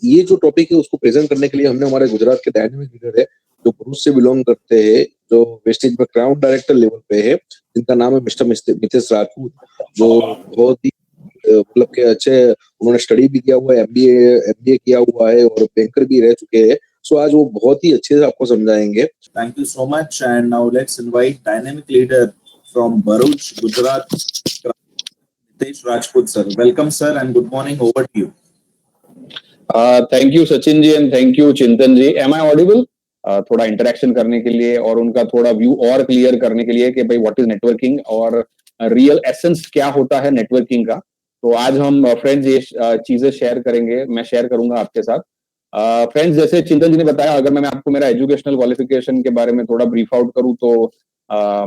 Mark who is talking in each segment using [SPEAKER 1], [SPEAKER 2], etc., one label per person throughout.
[SPEAKER 1] ये जो टॉपिक है उसको प्रेजेंट करने के लिए हमने हमारे गुजरात के डायनेमिक लीडर है जो भरूच से बिलोंग करते हैं, जो वेस्टेज में क्राउन डायरेक्टर लेवल पे है, जिनका नाम है मिस्टर मितेश राजपूत, जो बहुत ही मतलब के अच्छे, उन्होंने स्टडी भी किया हुआ है, एमबीए किया हुआ है और बैंकर भी रह चुके हैं। सो आज वो बहुत ही अच्छे से आपको समझाएंगे।
[SPEAKER 2] Thank you so much. And now let's invite dynamic leader from Bharuch, Gujarat, Mitesh Rajput sir. Welcome sir and good morning. Over to you.
[SPEAKER 3] Thank you Sachin ji and thank you Chintan ji. Am I audible? थोड़ा interaction करने के लिए और उनका थोड़ा view और clear करने के लिए कि भाई व्हाट इज नेटवर्किंग और रियल एसेंस क्या होता है नेटवर्किंग का। तो आज हम फ्रेंड्स ये चीजें शेयर करेंगे, मैं शेयर करूंगा आपके साथ। फ्रेंड्स जैसे चिंतन जी ने बताया, अगर मैं आपको मेरा एजुकेशनल क्वालिफिकेशन के बारे में थोड़ा ब्रीफ आउट करूं तो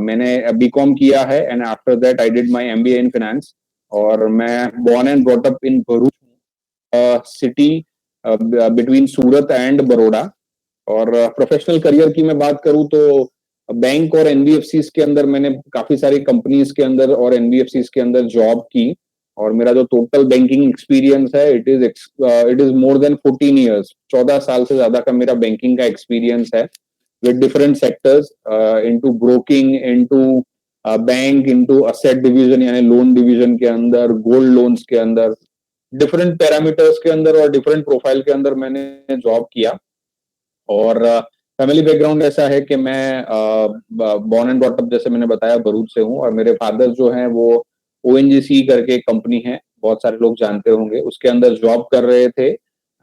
[SPEAKER 3] मैंने बीकॉम किया है and after that I did my MBA in finance. और मैं born and brought up in Bharuch city between Surat and Baroda. और प्रोफेशनल करियर की मैं बात करूं तो बैंक और एनबीएफसी के अंदर मैंने काफी सारी कंपनीज के अंदर और एनबीएफसी के अंदर जॉब की। और मेरा जो टोटल बैंकिंग एक्सपीरियंस है it is more than 14 years. 14 साल से ज्यादा का मेरा बैंकिंग का एक्सपीरियंस है with different sectors, into broking, into bank, into asset division यानी लोन डिवीजन के अंदर, गोल्ड लोन्स के अंदर, डिफरेंट पैरामीटर्स के अंदर और डिफरेंट प्रोफाइल के अंदर मैंने जॉब किया। और फैमिली बैकग्राउंड ऐसा है कि मैं बॉर्न एंड ब्रॉट अप जैसे मैंने बताया भरूच से हूँ। और मेरे फादर जो हैं वो ओएनजीसी करके कंपनी है, बहुत सारे लोग जानते होंगे, उसके अंदर जॉब कर रहे थे।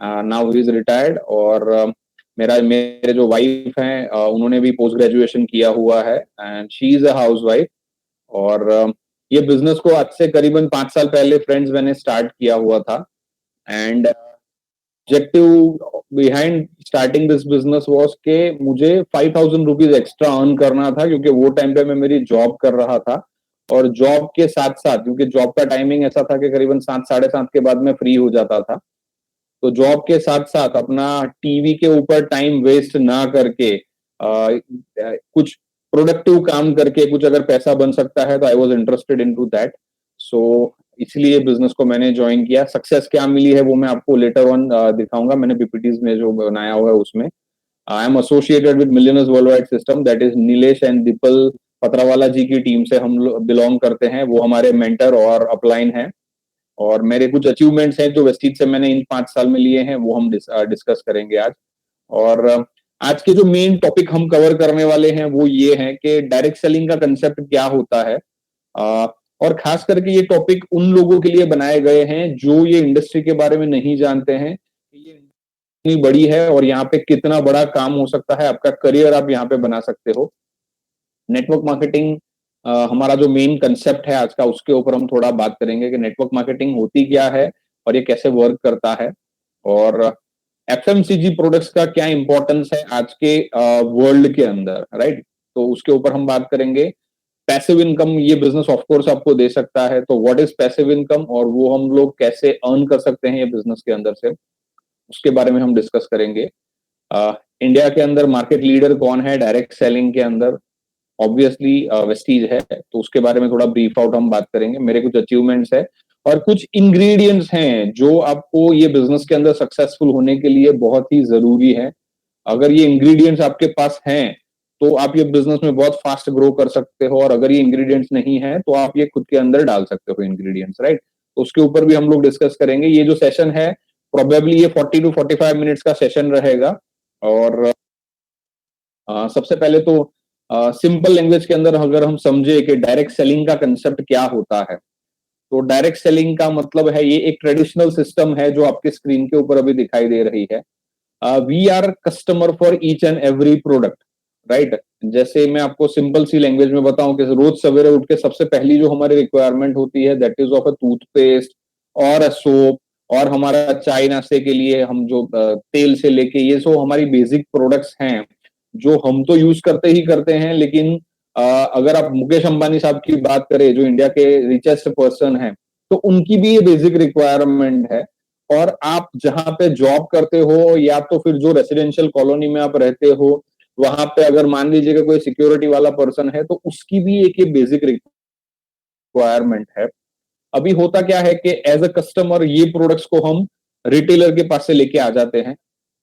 [SPEAKER 3] Now he is retired. और मेरे जो वाइफ हैं उन्होंने भी पोस्ट ग्रेजुएशन किया हुआ है and she is a house wife. और ये बिजनेस को आज से करीबन 5 साल पहले फ्रेंड्स मैंने स्टार्ट किया हुआ था। And objective behind starting this business was के मुझे 5,000 रुपीज एक्स्ट्रा अर्न करना था, क्योंकि वो टाइम पे मैं मेरी जॉब कर रहा था। और जॉब के साथ साथ, क्योंकि जॉब का टाइमिंग ऐसा था कि करीबन 7 साढ़े 7 के बाद मैं फ्री हो जाता था, तो जॉब के साथ साथ अपना टीवी के ऊपर टाइम वेस्ट ना करके कुछ प्रोडक्टिव काम करके कुछ अगर पैसा बन सकता है तो I was interested in to that. So इसलिए बिजनेस को मैंने ज्वाइन किया। सक्सेस क्या मिली है वो मैं आपको लेटर ऑन दिखाऊंगा, मैंने पीपीटीज में जो बनाया हुआ है उसमें। I am associated with millionaires world wide system, that is Nilesh and Deepal Patrawala ji की टीम से हम बिलोंग करते हैं, वो हमारे मेंटर और अपलाइन हैं। और मेरे कुछ अचीवमेंट्स हैं जो वेस्टीज से मैंने इन 5 साल में लिए हैं, वो हम डिस्कस करेंगे आज। और आज के जो मेन टॉपिक हम कवर करने वाले हैं वो ये है कि डायरेक्ट सेलिंग का कंसेप्ट क्या होता है। और खास करके ये टॉपिक उन लोगों के लिए बनाए गए हैं जो ये इंडस्ट्री के बारे में नहीं जानते हैं कि ये इतनी बड़ी है और यहाँ पे कितना बड़ा काम हो सकता है, आपका करियर आप यहाँ पे बना सकते हो। नेटवर्क मार्केटिंग हमारा जो मेन कंसेप्ट है आज का, उसके ऊपर हम थोड़ा बात करेंगे कि नेटवर्क मार्केटिंग होती क्या है और ये कैसे वर्क करता है, और एफएमसीजी प्रोडक्ट्स का क्या इंपॉर्टेंस है आज के वर्ल्ड के अंदर, राइट। तो उसके ऊपर हम बात करेंगे। पैसिव इनकम ये बिजनेस ऑफ कोर्स आपको दे सकता है, तो व्हाट इज पैसिव इनकम और वो हम लोग कैसे अर्न कर सकते हैं ये बिजनेस के अंदर से, उसके बारे में हम डिस्कस करेंगे। इंडिया के अंदर मार्केट लीडर कौन है डायरेक्ट सेलिंग के अंदर? ऑब्वियसली वेस्टीज है, तो उसके बारे में थोड़ा ब्रीफ आउट हम बात करेंगे। मेरे कुछ अचीवमेंट्स है और कुछ इंग्रेडिएंट्स हैं जो आपको ये बिजनेस के अंदर सक्सेसफुल होने के लिए बहुत ही जरूरी है। अगर ये इंग्रेडिएंट्स आपके पास हैं तो आप ये बिजनेस में बहुत फास्ट ग्रो कर सकते हो, और अगर ये इंग्रेडिएंट्स नहीं है तो आप ये खुद के अंदर डाल सकते हो इंग्रेडिएंट्स, राइट। तो उसके ऊपर भी हम लोग डिस्कस करेंगे। ये जो सेशन है प्रोबेबली ये 40 to 45 मिनट्स का सेशन रहेगा। और सबसे पहले तो सिंपल लैंग्वेज के अंदर अगर हम समझे कि डायरेक्ट सेलिंग का कंसेप्ट क्या होता है, तो डायरेक्ट सेलिंग का मतलब है ये एक ट्रेडिशनल सिस्टम है जो आपके स्क्रीन के ऊपर अभी दिखाई दे रही है। We are customer for each and every product, right. जैसे मैं आपको सिंपल सी लैंग्वेज में बताऊं कि रोज सवेरे उठ के सबसे पहली जो हमारी रिक्वायरमेंट होती है that is of a toothpaste और अ सोप, और हमारा चाय नाश्ते के लिए हम जो तेल से लेके ये सब हमारी बेसिक प्रोडक्ट्स हैं जो हम तो यूज करते ही करते हैं। लेकिन अगर आप मुकेश अंबानी साहब की बात करें जो इंडिया के रिचेस्ट पर्सन हैं, तो उनकी भी ये बेसिक रिक्वायरमेंट है। और आप जहां पे जॉब करते हो या तो फिर जो रेसिडेंशियल कॉलोनी में आप रहते हो वहां पे अगर मान लीजिए कोई सिक्योरिटी वाला पर्सन है तो उसकी भी एक ये बेसिक रिक्वायरमेंट है। अभी होता क्या है कि एज अ कस्टमर ये प्रोडक्ट्स को हम रिटेलर के पास से लेके आ जाते हैं।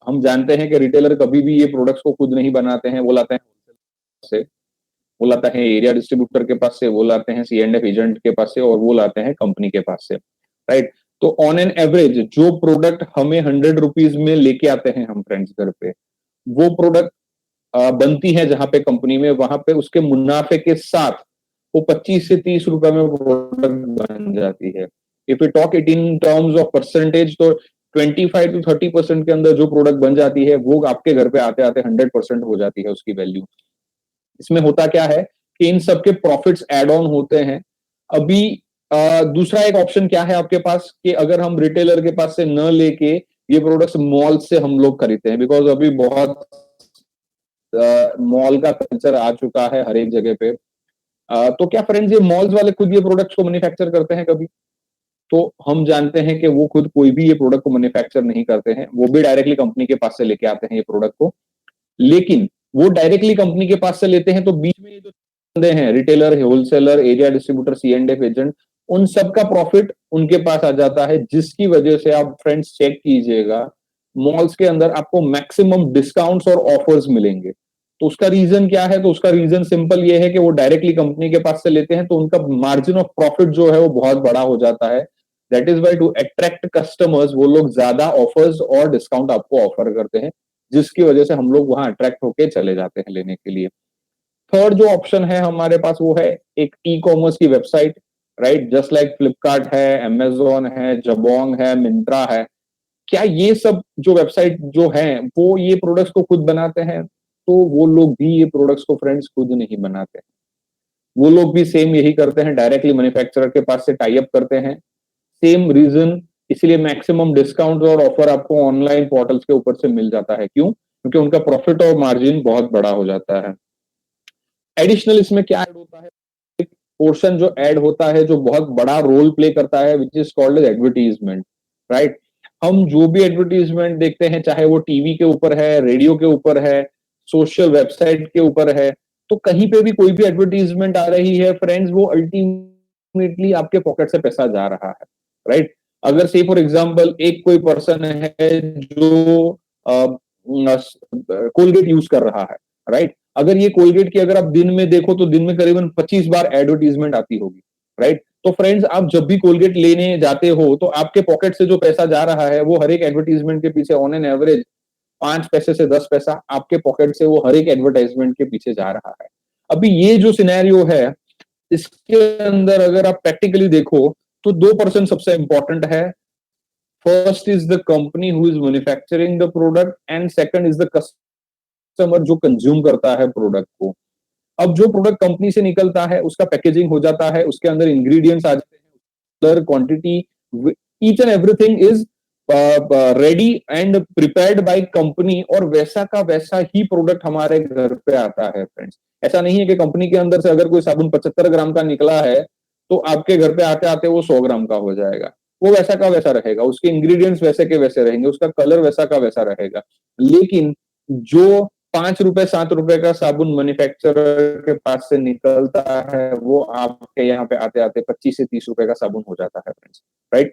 [SPEAKER 3] हम जानते हैं कि रिटेलर कभी भी ये प्रोडक्ट्स को खुद नहीं बनाते हैं, वो लाते हैं से, वो लाता है एरिया डिस्ट्रीब्यूटर के पास से, वो लाते हैं C&F एजेंट के पास से, और वो लाते हैं कंपनी के पास से, राइट। तो ऑन एन एवरेज जो प्रोडक्ट हमें 100 रुपीज में लेके आते हैं हम फ्रेंड्स घर पे, वो प्रोडक्ट बनती है जहां पे कंपनी में, वहां पे उसके मुनाफे के साथ वो 25 से 30 रुपए में प्रोडक्ट बन जाती है। If you talk it in terms of percentage, तो 25 to 30% के अंदर जो प्रोडक्ट बन जाती है वो आपके घर पे आते आते 100% हो जाती है उसकी वैल्यू। इसमें होता क्या है कि इन सबके प्रॉफिट्स एड ऑन होते हैं। अभी दूसरा एक ऑप्शन क्या है आपके पास कि अगर हम रिटेलर के पास से न लेके ये प्रोडक्ट्स मॉल से हम लोग खरीदते हैं, बिकॉज अभी बहुत मॉल का कल्चर आ चुका है हर एक जगह पे। तो क्या फ्रेंड्स ये मॉल्स वाले खुद ये प्रोडक्ट्स को मैन्युफैक्चर करते हैं कभी? तो हम जानते हैं कि वो खुद कोई भी ये प्रोडक्ट को मैन्युफैक्चर नहीं करते हैं, वो भी डायरेक्टली कंपनी के पास से लेके आते हैं ये प्रोडक्ट को। लेकिन वो डायरेक्टली कंपनी के पास से लेते हैं, तो बीच में ये जो बंदे हैं, retailer, wholesaler, area distributor, C&F agent, उन सबका प्रॉफिट उनके पास आ जाता है, जिसकी वजह से आप फ्रेंड्स चेक कीजिएगा, मॉल्स के अंदर आपको मैक्सिमम डिस्काउंट्स और ऑफर्स मिलेंगे। तो उसका रीजन क्या है? तो उसका रीजन सिंपल ये है कि वो डायरेक्टली कंपनी के पास से लेते हैं, तो उनका मार्जिन ऑफ प्रॉफिट जो है वो बहुत बड़ा हो जाता है। That is why to attract customers वो लोग ज्यादा ऑफर्स और डिस्काउंट आपको ऑफर करते हैं, जिसकी वजह से हम लोग वहां अट्रैक्ट होके चले जाते हैं लेने के लिए। थर्ड जो ऑप्शन है हमारे पास वो है एक ई कॉमर्स की website, right, just like Flipkart है, अमेजोन है, जबोंग है, मिंत्रा है। क्या ये सब जो वेबसाइट जो है वो ये प्रोडक्ट्स को खुद बनाते हैं? तो वो लोग भी ये प्रोडक्ट्स को फ्रेंड्स खुद नहीं बनाते हैं। वो लोग भी सेम यही करते हैं, डायरेक्टली मैन्युफैक्चरर के पास से टाई अप करते हैं। सेम रीजन, इसलिए मैक्सिमम डिस्काउंट और ऑफर आपको ऑनलाइन पोर्टल्स के ऊपर से मिल जाता है। क्यों? क्योंकि उनका प्रॉफिट और मार्जिन बहुत बड़ा हो जाता है। एडिशनल इसमें क्या ऐड होता है? एक पोर्शन जो ऐड होता है जो बहुत बड़ा रोल प्ले करता है, which is called as advertisement, right. हम जो भी एडवर्टीजमेंट देखते हैं, चाहे वो टीवी के ऊपर है, रेडियो के ऊपर है, सोशल वेबसाइट के ऊपर है, तो कहीं पे भी कोई भी एडवर्टीजमेंट आ रही है फ्रेंड्स, वो अल्टीमेटली आपके पॉकेट से पैसा जा रहा है, राइट। अगर से फॉर एग्जांपल एक कोई पर्सन है जो कोलगेट यूज कर रहा है, राइट, अगर ये कोलगेट की अगर आप दिन में देखो तो दिन में करीबन 25 बार एडवर्टीजमेंट आती होगी, राइट। तो फ्रेंड्स आप जब भी कोलगेट लेने जाते हो तो आपके पॉकेट से जो पैसा जा रहा है वो हर एक एडवर्टीजमेंट के पीछे ऑन एन एवरेज 5 पैसे से 10 पैसा आपके पॉकेट से वो हर एक एडवर्टाइजमेंट के पीछे जा रहा है। अभी ये जो सिनेरियो है, इसके अंदर अगर आप प्रैक्टिकली देखो तो 2% सबसे इंपॉर्टेंट है। First is the company who is manufacturing the product and second is the customer जो कंज्यूम करता है प्रोडक्ट को। अब जो प्रोडक्ट कंपनी से निकलता है उसका पैकेजिंग हो जाता है, उसके अंदर इंग्रेडिएंट्स आ जाते हैं, quantity, each and everything is ready and prepared by company, और वैसा का वैसा ही प्रोडक्ट हमारे घर पे आता है फ्रेंड्स। ऐसा नहीं है कि कंपनी के अंदर से अगर कोई साबुन 75 ग्राम का निकला है तो आपके घर पे आते आते वो 100 ग्राम का हो जाएगा। वो वैसा का वैसा रहेगा, उसके इंग्रेडिएंट्स वैसे के वैसे रहेंगे, उसका कलर वैसा का वैसा रहेगा। लेकिन जो 5 रुपए 7 रुपए का साबुन मैन्युफैक्चरर के पास से निकलता है वो आपके यहाँ पे आते आते 25 से 30 रुपए का साबुन हो जाता है फ्रेंड्स, राइट।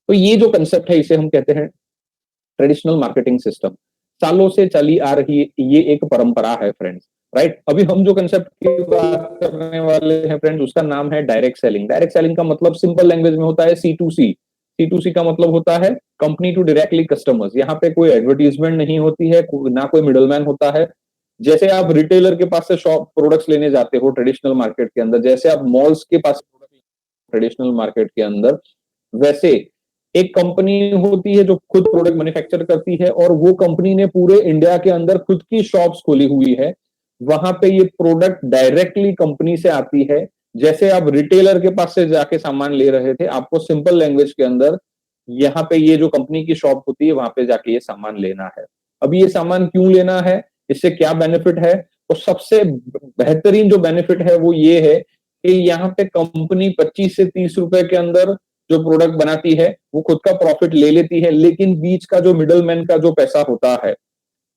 [SPEAKER 3] तो ये जो कंसेप्ट है इसे हम कहते हैं ट्रेडिशनल मार्केटिंग सिस्टम। सालों से चली आ रही ये एक परंपरा है फ्रेंड्स, राइट। अभी हम जो कंसेप्ट की बात करने वाले हैं फ्रेंड्स उसका नाम है डायरेक्ट सेलिंग। डायरेक्ट सेलिंग का मतलब सिंपल लैंग्वेज में होता है C2C। C2C का मतलब होता है कंपनी टू डायरेक्टली कस्टमर्स। यहाँ पे कोई एडवर्टीजमेंट नहीं होती है, ना कोई मिडलमैन होता है। जैसे आप रिटेलर के पास से शॉप प्रोडक्ट्स लेने जाते हो ट्रेडिशनल मार्केट के अंदर, जैसे आप मॉल्स के पास ट्रेडिशनल मार्केट के अंदर, वैसे एक कंपनी होती है जो खुद प्रोडक्ट मैन्युफैक्चर करती है और वो कंपनी ने पूरे इंडिया के अंदर खुद की शॉप्स खोली हुई है। वहां पे ये प्रोडक्ट डायरेक्टली कंपनी से आती है। जैसे आप रिटेलर के पास से जाके सामान ले रहे थे, आपको सिंपल लैंग्वेज के अंदर यहाँ पे ये जो कंपनी की शॉप होती है वहां पे जाके ये सामान लेना है। अब ये सामान क्यों लेना है, इससे क्या बेनिफिट है? तो सबसे बेहतरीन जो बेनिफिट है वो ये है कि यहाँ पे कंपनी 25 से 30 रुपए के अंदर जो प्रोडक्ट बनाती है वो खुद का प्रॉफिट ले लेती है, लेकिन बीच का जो मिडलमैन का जो पैसा होता है,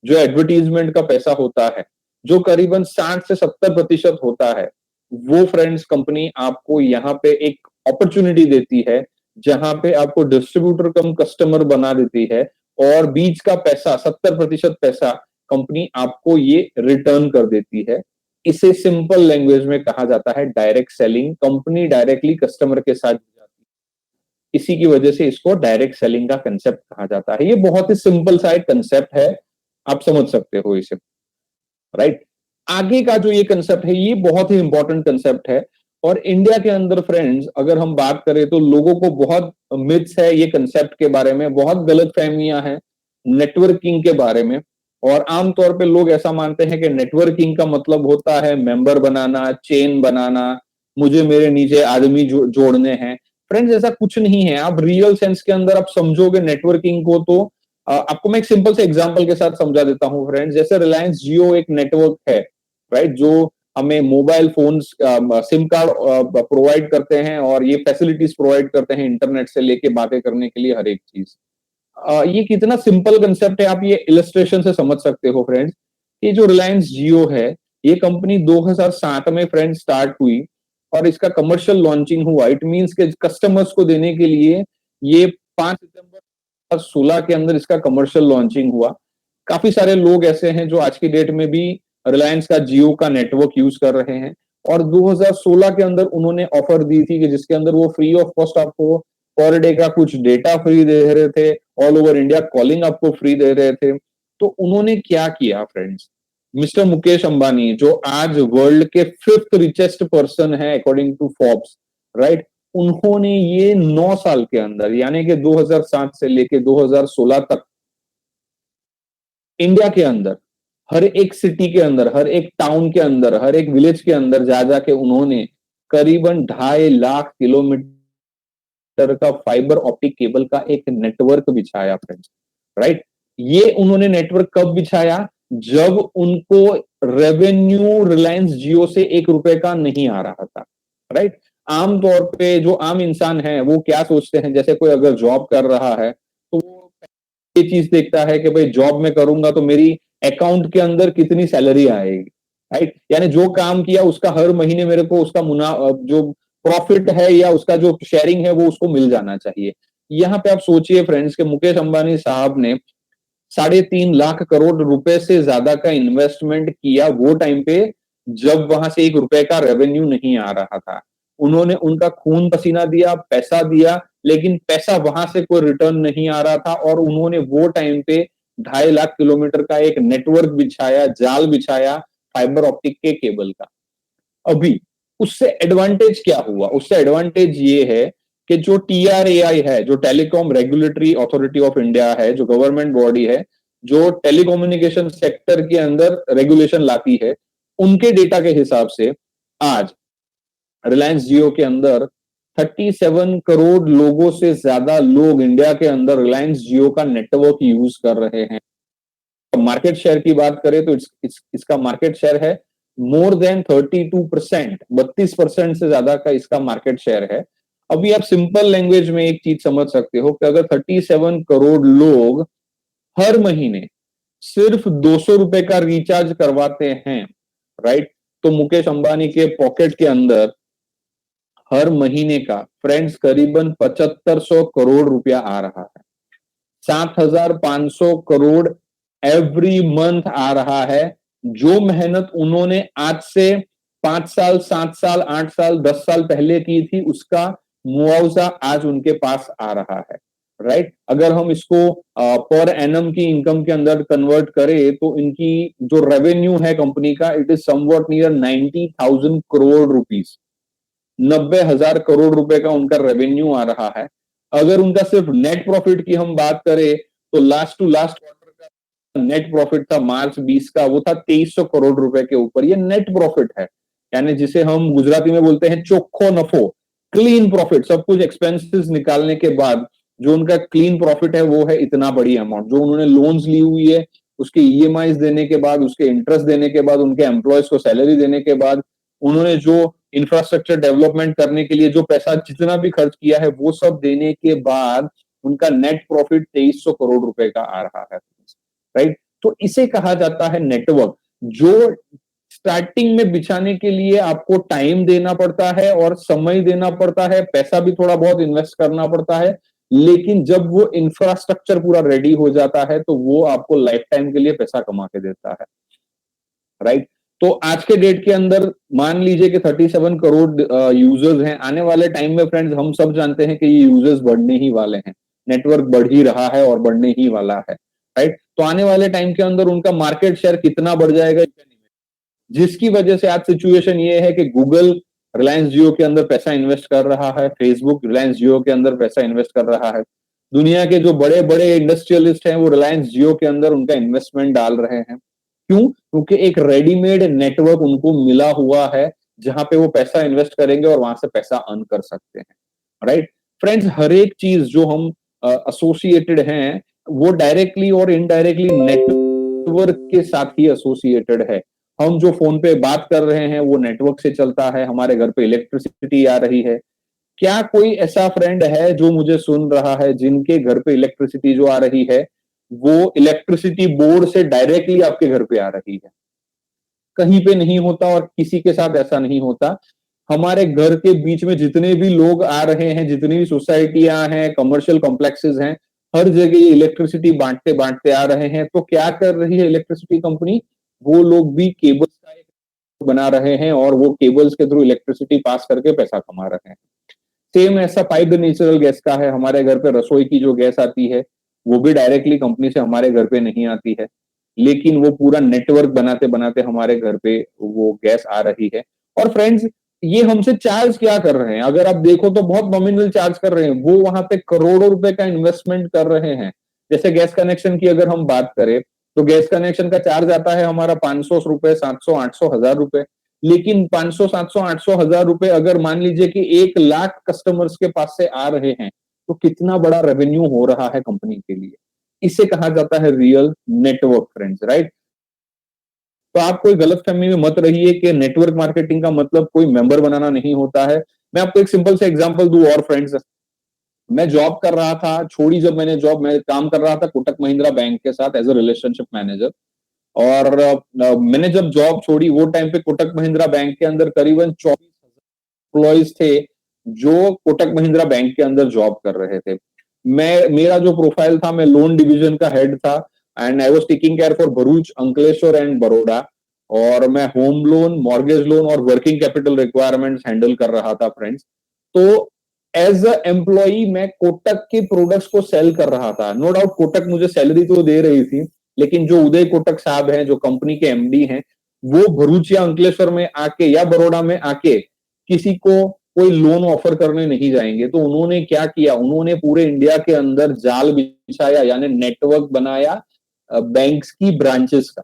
[SPEAKER 3] जो एडवर्टीजमेंट का पैसा होता है, जो करीबन 60 से 70% होता है, वो फ्रेंड्स कंपनी आपको यहाँ पे एक अपॉर्चुनिटी देती है जहां पे आपको डिस्ट्रीब्यूटर कम कस्टमर बना देती है और बीच का पैसा 70% पैसा कंपनी आपको ये रिटर्न कर देती है। इसे सिंपल लैंग्वेज में कहा जाता है direct selling. Company directly customer के साथ जाती है, इसी की वजह से इसको डायरेक्ट सेलिंग का कंसेप्ट कहा जाता है। ये बहुत ही सिंपल सा एक कंसेप्ट है, आप समझ सकते हो इसे, राइट। आगे का जो ये कंसेप्ट है ये बहुत ही इंपॉर्टेंट कंसेप्ट है। और इंडिया के अंदर फ्रेंड्स अगर हम बात करें तो लोगों को बहुत मिथ्स है ये कंसेप्ट के बारे में, बहुत गलत फहमियां हैं नेटवर्किंग के बारे में। और आमतौर पे लोग ऐसा मानते हैं कि नेटवर्किंग का मतलब होता है मेंबर बनाना, चेन बनाना, मुझे मेरे नीचे आदमी जोड़ने हैं। फ्रेंड्स ऐसा कुछ नहीं है। आप रियल सेंस के अंदर आप समझोगे नेटवर्किंग को तो आपको मैं एक सिंपल से एग्जांपल के साथ समझा देता हूं फ्रेंड्स। जैसे रिलायंस जियो एक नेटवर्क है, राइट, जो हमें mobile phones SIM card provide करते हैं और ये फैसिलिटीज प्रोवाइड करते हैं इंटरनेट से लेके बातें करने के लिए हर एक चीज। ये कितना सिंपल कंसेप्ट है, आप ये इलस्ट्रेशन से समझ सकते हो फ्रेंड्स। ये जो रिलायंस जियो है ये कंपनी 2007 में फ्रेंड्स स्टार्ट हुई और इसका कमर्शियल लॉन्चिंग हुआ। इट मींस के कस्टमर्स को देने के लिए ये 5 सितंबर 2016 के अंदर इसका कमर्शियल लॉन्चिंग हुआ। काफी सारे लोग ऐसे हैं जो आज की डेट में भी रिलायंस का जियो का नेटवर्क यूज कर रहे हैं। और 2016 के अंदर उन्होंने ऑफर दी थी कि जिसके अंदर वो फ्री ऑफ कॉस्ट आपको पर डे का कुछ डेटा फ्री दे रहे थे, ऑल ओवर इंडिया कॉलिंग आपको फ्री दे रहे थे। तो उन्होंने क्या किया फ्रेंड्स, मिस्टर मुकेश अंबानी जो आज वर्ल्ड के 5th रिचेस्ट पर्सन है अकॉर्डिंग टू फोर्ब्स, राइट, उन्होंने ये 9 साल के अंदर यानी कि 2007 से लेके 2016 तक इंडिया के अंदर हर एक सिटी के अंदर, हर एक टाउन के अंदर, हर एक विलेज के अंदर जा जाके उन्होंने करीबन 2.5 लाख किलोमीटर का फाइबर ऑप्टिक केबल का एक नेटवर्क बिछाया फ्रेंड्स, राइट। ये उन्होंने नेटवर्क कब बिछाया, जब उनको रेवेन्यू रिलायंस जियो से 1 रुपए का नहीं आ रहा था, राइट। आमतौर पे जो आम इंसान है वो क्या सोचते हैं, जैसे कोई अगर जॉब कर रहा है तो वो ये चीज देखता है कि भाई जॉब में करूंगा तो मेरी अकाउंट के अंदर कितनी सैलरी आएगी, राइट। यानी जो काम किया उसका हर महीने मेरे को उसका जो प्रॉफिट है या उसका जो शेयरिंग है वो उसको मिल जाना चाहिए। यहाँ पे आप सोचिए फ्रेंड्स कि मुकेश अंबानी साहब ने 3.5 लाख करोड़ रुपए से ज्यादा का इन्वेस्टमेंट किया वो टाइम पे जब वहां से 1 रुपए का रेवेन्यू नहीं आ रहा था। उन्होंने उनका खून पसीना दिया, पैसा दिया, लेकिन पैसा वहां से कोई रिटर्न नहीं आ रहा था। और उन्होंने वो टाइम पे 2.5 लाख किलोमीटर का एक नेटवर्क बिछाया, जाल बिछाया फाइबर ऑप्टिक के केबल का। अभी उससे एडवांटेज क्या हुआ, उससे एडवांटेज ये है कि जो TRAI है, जो telecom regulatory authority of India है, जो गवर्नमेंट बॉडी है जो टेलीकम्युनिकेशन सेक्टर के अंदर रेगुलेशन लाती है, उनके डेटा के हिसाब से आज रिलायंस जियो के अंदर 37 करोड़ लोगों से ज्यादा लोग इंडिया के अंदर रिलायंस जियो का नेटवर्क यूज कर रहे हैं। मार्केट शेयर की बात करें तो इसका मार्केट शेयर है मोर देन 32%, 32% से ज्यादा का इसका मार्केट शेयर है। अभी आप सिंपल लैंग्वेज में एक चीज समझ सकते हो कि अगर 37 करोड़ लोग हर महीने सिर्फ 200 रुपए का रिचार्ज करवाते हैं, राइट, तो मुकेश अंबानी के पॉकेट के अंदर हर महीने का फ्रेंड्स करीबन 7500 करोड़ रुपया आ रहा है। 7500 करोड़ एवरी मंथ आ रहा है। जो मेहनत उन्होंने आज से 5 साल, 7 साल, 8 साल, 10 साल पहले की थी उसका मुआवजा आज उनके पास आ रहा है, राइट। अगर हम इसको पर एनम की इनकम के अंदर कन्वर्ट करें तो इनकी जो रेवेन्यू है कंपनी का, it is somewhat near 90,000 crore rupees, 90,000 crore रुपए का उनका रेवेन्यू आ रहा है। अगर उनका सिर्फ नेट प्रॉफिट की हम बात करें तो लास्ट टू लास्ट क्वार्टर का नेट प्रॉफिट था मार्च 20 का, वो था 2300 करोड़ रुपए के ऊपर। ये नेट प्रॉफिट है, यानी जिसे हम गुजराती में बोलते हैं चोखो नफो, क्लीन प्रॉफिट, सब कुछ एक्सपेंसेस निकालने के बाद जो उनका क्लीन प्रॉफिट है वो है इतना बड़ी अमाउंट। जो उन्होंने लोन्स ली हुई है उसके EMIs देने के बाद, उसके इंटरेस्ट देने के बाद, उनके एम्प्लॉयज को सैलरी देने के बाद, उन्होंने जो इंफ्रास्ट्रक्चर डेवलपमेंट करने के लिए जो पैसा जितना भी खर्च किया है वो सब देने के बाद उनका नेट प्रॉफिट 2300 करोड़ रुपए का आ रहा है, राइट। तो इसे कहा जाता है नेटवर्क। जो स्टार्टिंग में बिछाने के लिए आपको टाइम देना पड़ता है और समय देना पड़ता है, पैसा भी थोड़ा बहुत इन्वेस्ट करना पड़ता है, लेकिन जब वो इंफ्रास्ट्रक्चर पूरा रेडी हो जाता है तो वो आपको लाइफ टाइम के लिए पैसा कमा के देता है, राइट? तो आज के डेट के अंदर मान लीजिए कि 37 करोड़ यूजर्स हैं। आने वाले टाइम में फ्रेंड्स हम सब जानते हैं कि ये यूजर्स बढ़ने ही वाले हैं, नेटवर्क बढ़ ही रहा है और बढ़ने ही वाला है, राइट? तो आने वाले टाइम के अंदर उनका मार्केट शेयर कितना बढ़ जाएगा, जिसकी वजह से आज सिचुएशन ये है कि गूगल रिलायंस जियो के अंदर पैसा इन्वेस्ट कर रहा है, फेसबुक रिलायंस जियो के अंदर पैसा इन्वेस्ट कर रहा है। दुनिया के जो बड़े बड़े इंडस्ट्रियलिस्ट हैं वो रिलायंस जियो के अंदर उनका इन्वेस्टमेंट डाल रहे हैं। क्यों? क्योंकि एक रेडीमेड नेटवर्क उनको मिला हुआ है जहां पे वो पैसा इन्वेस्ट करेंगे और वहां से पैसा अर्न कर सकते हैं, राइट? फ्रेंड्स, हर एक चीज जो हम एसोसिएटेड हैं वो डायरेक्टली और इनडायरेक्टली नेटवर्क के साथ ही एसोसिएटेड है। हम जो फोन पे बात कर रहे हैं वो नेटवर्क से चलता है, हमारे घर पे इलेक्ट्रिसिटी आ रही है। क्या कोई ऐसा फ्रेंड है जो मुझे सुन रहा है जिनके घर पे इलेक्ट्रिसिटी जो आ रही है वो इलेक्ट्रिसिटी बोर्ड से डायरेक्टली आपके घर पे आ रही है? कहीं पे नहीं होता और किसी के साथ ऐसा नहीं होता। हमारे घर के बीच में जितने भी लोग आ रहे हैं, जितनी भी सोसाइटियां हैं, कमर्शियल कॉम्प्लेक्सेस हैं, हर जगह ये इलेक्ट्रिसिटी बांटते बांटते आ रहे हैं। तो क्या कर रही है इलेक्ट्रिसिटी कंपनी? वो लोग भी केबल्स का एक बना रहे हैं और वो केबल्स के थ्रू इलेक्ट्रिसिटी पास करके पैसा कमा रहे हैं। सेम ऐसा पाइप्ड नेचुरल गैस का है। हमारे घर पे रसोई की जो गैस आती है वो भी डायरेक्टली कंपनी से हमारे घर पे नहीं आती है, लेकिन वो पूरा नेटवर्क बनाते बनाते हमारे घर पे वो गैस आ रही है। और फ्रेंड्स, ये हमसे चार्ज क्या कर रहे हैं? अगर आप देखो तो बहुत नॉमिनल चार्ज कर रहे हैं। वो वहां पे करोड़ों रुपए का इन्वेस्टमेंट कर रहे हैं। जैसे गैस कनेक्शन की अगर हम बात करें तो गैस कनेक्शन का चार्ज आता है हमारा 500 रुपए, 700, 800, 1000 रुपए। लेकिन 500, 700, 800, 1000 रुपए अगर मान लीजिए कि 1 लाख कस्टमर्स के पास से आ रहे हैं तो कितना बड़ा रेवेन्यू हो रहा है कंपनी के लिए। इसे कहा जाता है रियल नेटवर्क फ्रेंड्स, राइट? तो आप कोई गलतफहमी में मत रहिए कि नेटवर्क मार्केटिंग का मतलब कोई मेंबर बनाना नहीं होता है। मैं आपको एक सिंपल से एग्जांपल दूं और फ्रेंड्स, मैं जॉब कर रहा था, छोड़ी जब मैंने जॉब, मैं काम कर रहा था कोटक महिंद्रा बैंक के साथ एज अ रिलेशनशिप मैनेजर। और मैंने जब जॉब छोड़ी वो टाइम पे कोटक महिंद्रा बैंक के अंदर करीबन 24,000 एम्प्लॉइज थे जो कोटक महिंद्रा बैंक के अंदर जॉब कर रहे थे। मेरा जो प्रोफाइल था, मैं लोन डिवीजन का हेड था and I was taking care for Bharuch, Ankleshwar and Baroda. और मैं होम लोन, मॉर्गेज लोन और वर्किंग कैपिटल रिक्वायरमेंट्स हैंडल कर रहा था फ्रेंड्स। तो एज अ एम्प्लॉई मैं कोटक के प्रोडक्ट्स को सेल कर रहा था। नो डाउट कोटक मुझे सैलरी तो दे रही थी, लेकिन जो उदय कोटक साहब हैं, जो कंपनी के एमडी हैं, वो भरूच या अंकलेश्वर में आके या बड़ौदा में आके किसी को कोई लोन ऑफर करने नहीं जाएंगे। तो उन्होंने क्या किया? उन्होंने पूरे इंडिया के अंदर जाल बिछाया, यानी नेटवर्क बनाया बैंक्स की ब्रांचेस का,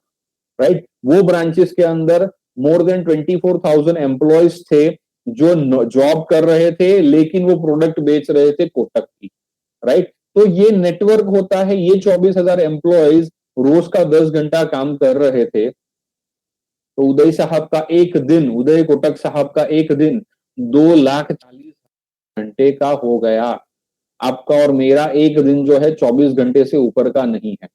[SPEAKER 3] राइट? वो ब्रांचेस के अंदर मोर देन 24,000 एम्प्लॉयज थे जो जॉब कर रहे थे, लेकिन वो प्रोडक्ट बेच रहे थे कोटक की, राइट? तो ये नेटवर्क होता है। ये 24,000 एम्प्लॉयज रोज का 10 घंटा काम कर रहे थे। तो उदय कोटक साहब का एक दिन 2,40,000 घंटे का हो गया। आपका और मेरा एक दिन जो है 24 घंटे से ऊपर का नहीं है।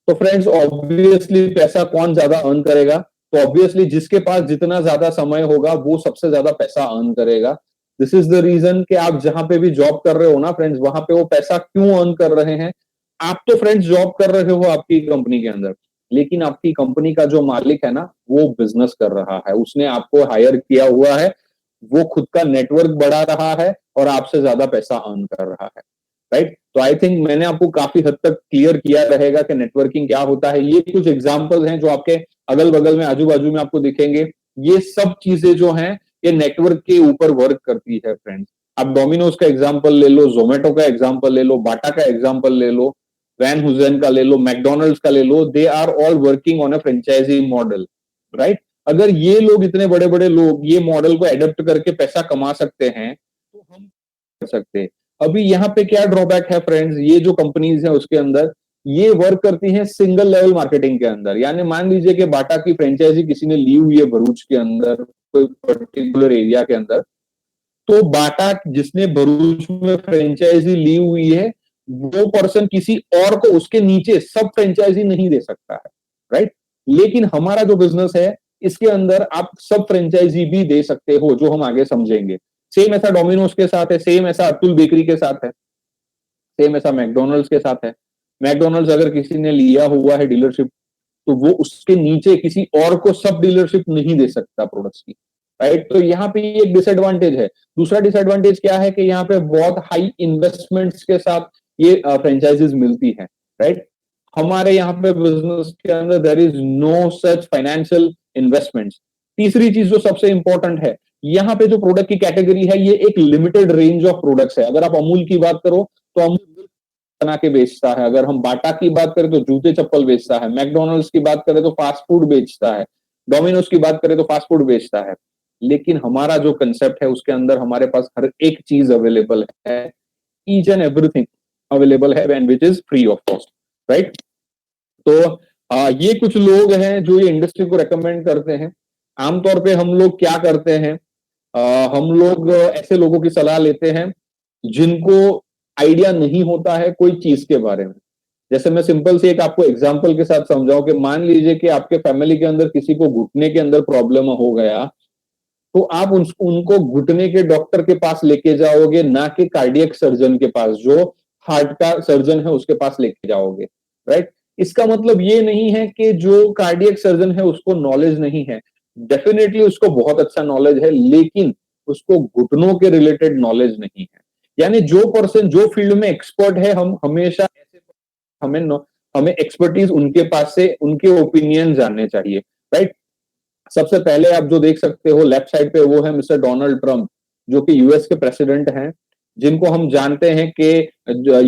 [SPEAKER 3] तो फ्रेंड्स, ऑब्वियसली पैसा कौन ज्यादा अर्न करेगा? तो ऑब्वियसली जिसके पास जितना ज्यादा समय होगा वो सबसे ज्यादा पैसा अर्न करेगा। दिस इज द रीजन कि आप जहां पे भी जॉब कर रहे हो ना फ्रेंड्स, वहां पे वो पैसा क्यों अर्न कर रहे हैं? आप तो फ्रेंड्स जॉब कर रहे हो आपकी कंपनी के अंदर, लेकिन आपकी कंपनी का जो मालिक है ना, वो बिजनेस कर रहा है। उसने आपको हायर किया हुआ है, वो खुद का नेटवर्क बढ़ा रहा है और आपसे ज्यादा पैसा अर्न कर रहा है, राइट? तो आई थिंक मैंने आपको काफी हद तक क्लियर किया रहेगा कि नेटवर्किंग क्या होता है। ये कुछ एग्जांपल्स हैं जो आपके अगल बगल में, आजू बाजू में आपको दिखेंगे। ये सब चीजें जो हैं ये नेटवर्क के ऊपर वर्क करती है फ्रेंड्स। आप डोमिनोज का एग्जांपल ले लो, जोमेटो का एग्जांपल ले लो, बाटा का एग्जांपल ले लो, वैन हुजन का ले लो, मैकडोनल्ड्स का ले लो। They are all working on a franchise model, right? अगर ये लोग, इतने बड़े बड़े लोग, ये मॉडल को एडप्ट करके पैसा कमा सकते हैं तो हम कर सकते हैं। अभी यहाँ पे क्या ड्रॉबैक है फ्रेंड्स? ये जो कंपनीज है उसके अंदर ये वर्क करती हैं सिंगल लेवल मार्केटिंग के अंदर। यानी मान लीजिए कि बाटा की फ्रेंचाइजी किसी ने ली हुई है भरूच के अंदर, कोई पर्टिकुलर एरिया के अंदर, तो बाटा जिसने भरूच में फ्रेंचाइजी ली हुई है वो पर्सन किसी और को उसके नीचे सब फ्रेंचाइजी नहीं दे सकता है, राइट? लेकिन हमारा जो बिजनेस है इसके अंदर आप सब फ्रेंचाइजी भी दे सकते हो, जो हम आगे समझेंगे। सेम ऐसा डोमिनोज के साथ है, सेम ऐसा अतुल बेकरी के साथ है, सेम ऐसा मैकडोनल्ड्स के साथ है। मैकडोनल्ड्स अगर किसी ने लिया हुआ है डीलरशिप, तो वो उसके नीचे किसी और को सब डीलरशिप नहीं दे सकता प्रोडक्ट्स की, राइट। तो यहाँ पे ये एक डिसएडवांटेज है। दूसरा डिसएडवांटेज क्या है कि यहाँ पे बहुत हाई इन्वेस्टमेंट्स के साथ ये फ्रेंचाइजीज मिलती है, राइट। हमारे यहाँ पे बिजनेस के अंदर there is no such financial investments. तीसरी चीज जो सबसे इंपॉर्टेंट है, यहाँ पे जो प्रोडक्ट की कैटेगरी है, ये एक लिमिटेड रेंज ऑफ प्रोडक्ट्स है। अगर आप अमूल की बात करो तो अमूल बना के बेचता है, अगर हम बाटा की बात करें तो जूते चप्पल बेचता है, मैकडोनल्ड्स की बात करें तो फास्ट फूड बेचता है, डोमिनोज की बात करें तो फास्ट फूड बेचता है। लेकिन हमारा जो कंसेप्ट है उसके अंदर हमारे पास हर एक चीज अवेलेबल है, ईच एंड एवरीथिंग अवेलेबल है, and which is free of cost, right. तो ये कुछ लोग हैं जो ये इंडस्ट्री को रेकमेंड करते हैं। आमतौर पे हम लोग क्या करते हैं, हम लोग ऐसे लोगों की सलाह लेते हैं जिनको आइडिया नहीं होता है कोई चीज के बारे में। जैसे मैं सिंपल से एक आपको एग्जांपल के साथ समझाऊं कि मान लीजिए कि आपके फैमिली के अंदर किसी को घुटने के अंदर प्रॉब्लम हो गया, तो आप उनको घुटने के डॉक्टर के पास लेके जाओगे, ना कि कार्डियक सर्जन के पास, जो हार्ट का सर्जन है उसके पास लेके जाओगे, राइट। इसका मतलब ये नहीं है कि जो कार्डियक सर्जन है उसको नॉलेज नहीं है, डेफिनेटली उसको बहुत अच्छा नॉलेज है, लेकिन उसको घुटनों के रिलेटेड नॉलेज नहीं है। यानी जो पर्सन जो फील्ड में एक्सपर्ट है, हम हमेशा ऐसे हमें एक्सपर्टीज उनके पास से उनके ओपिनियन जानने चाहिए, राइट। सबसे पहले आप जो देख सकते हो लेफ्ट साइड पे, वो है मिस्टर डोनाल्ड ट्रंप, जो कि यूएस के प्रेसिडेंट हैं, जिनको हम जानते हैं कि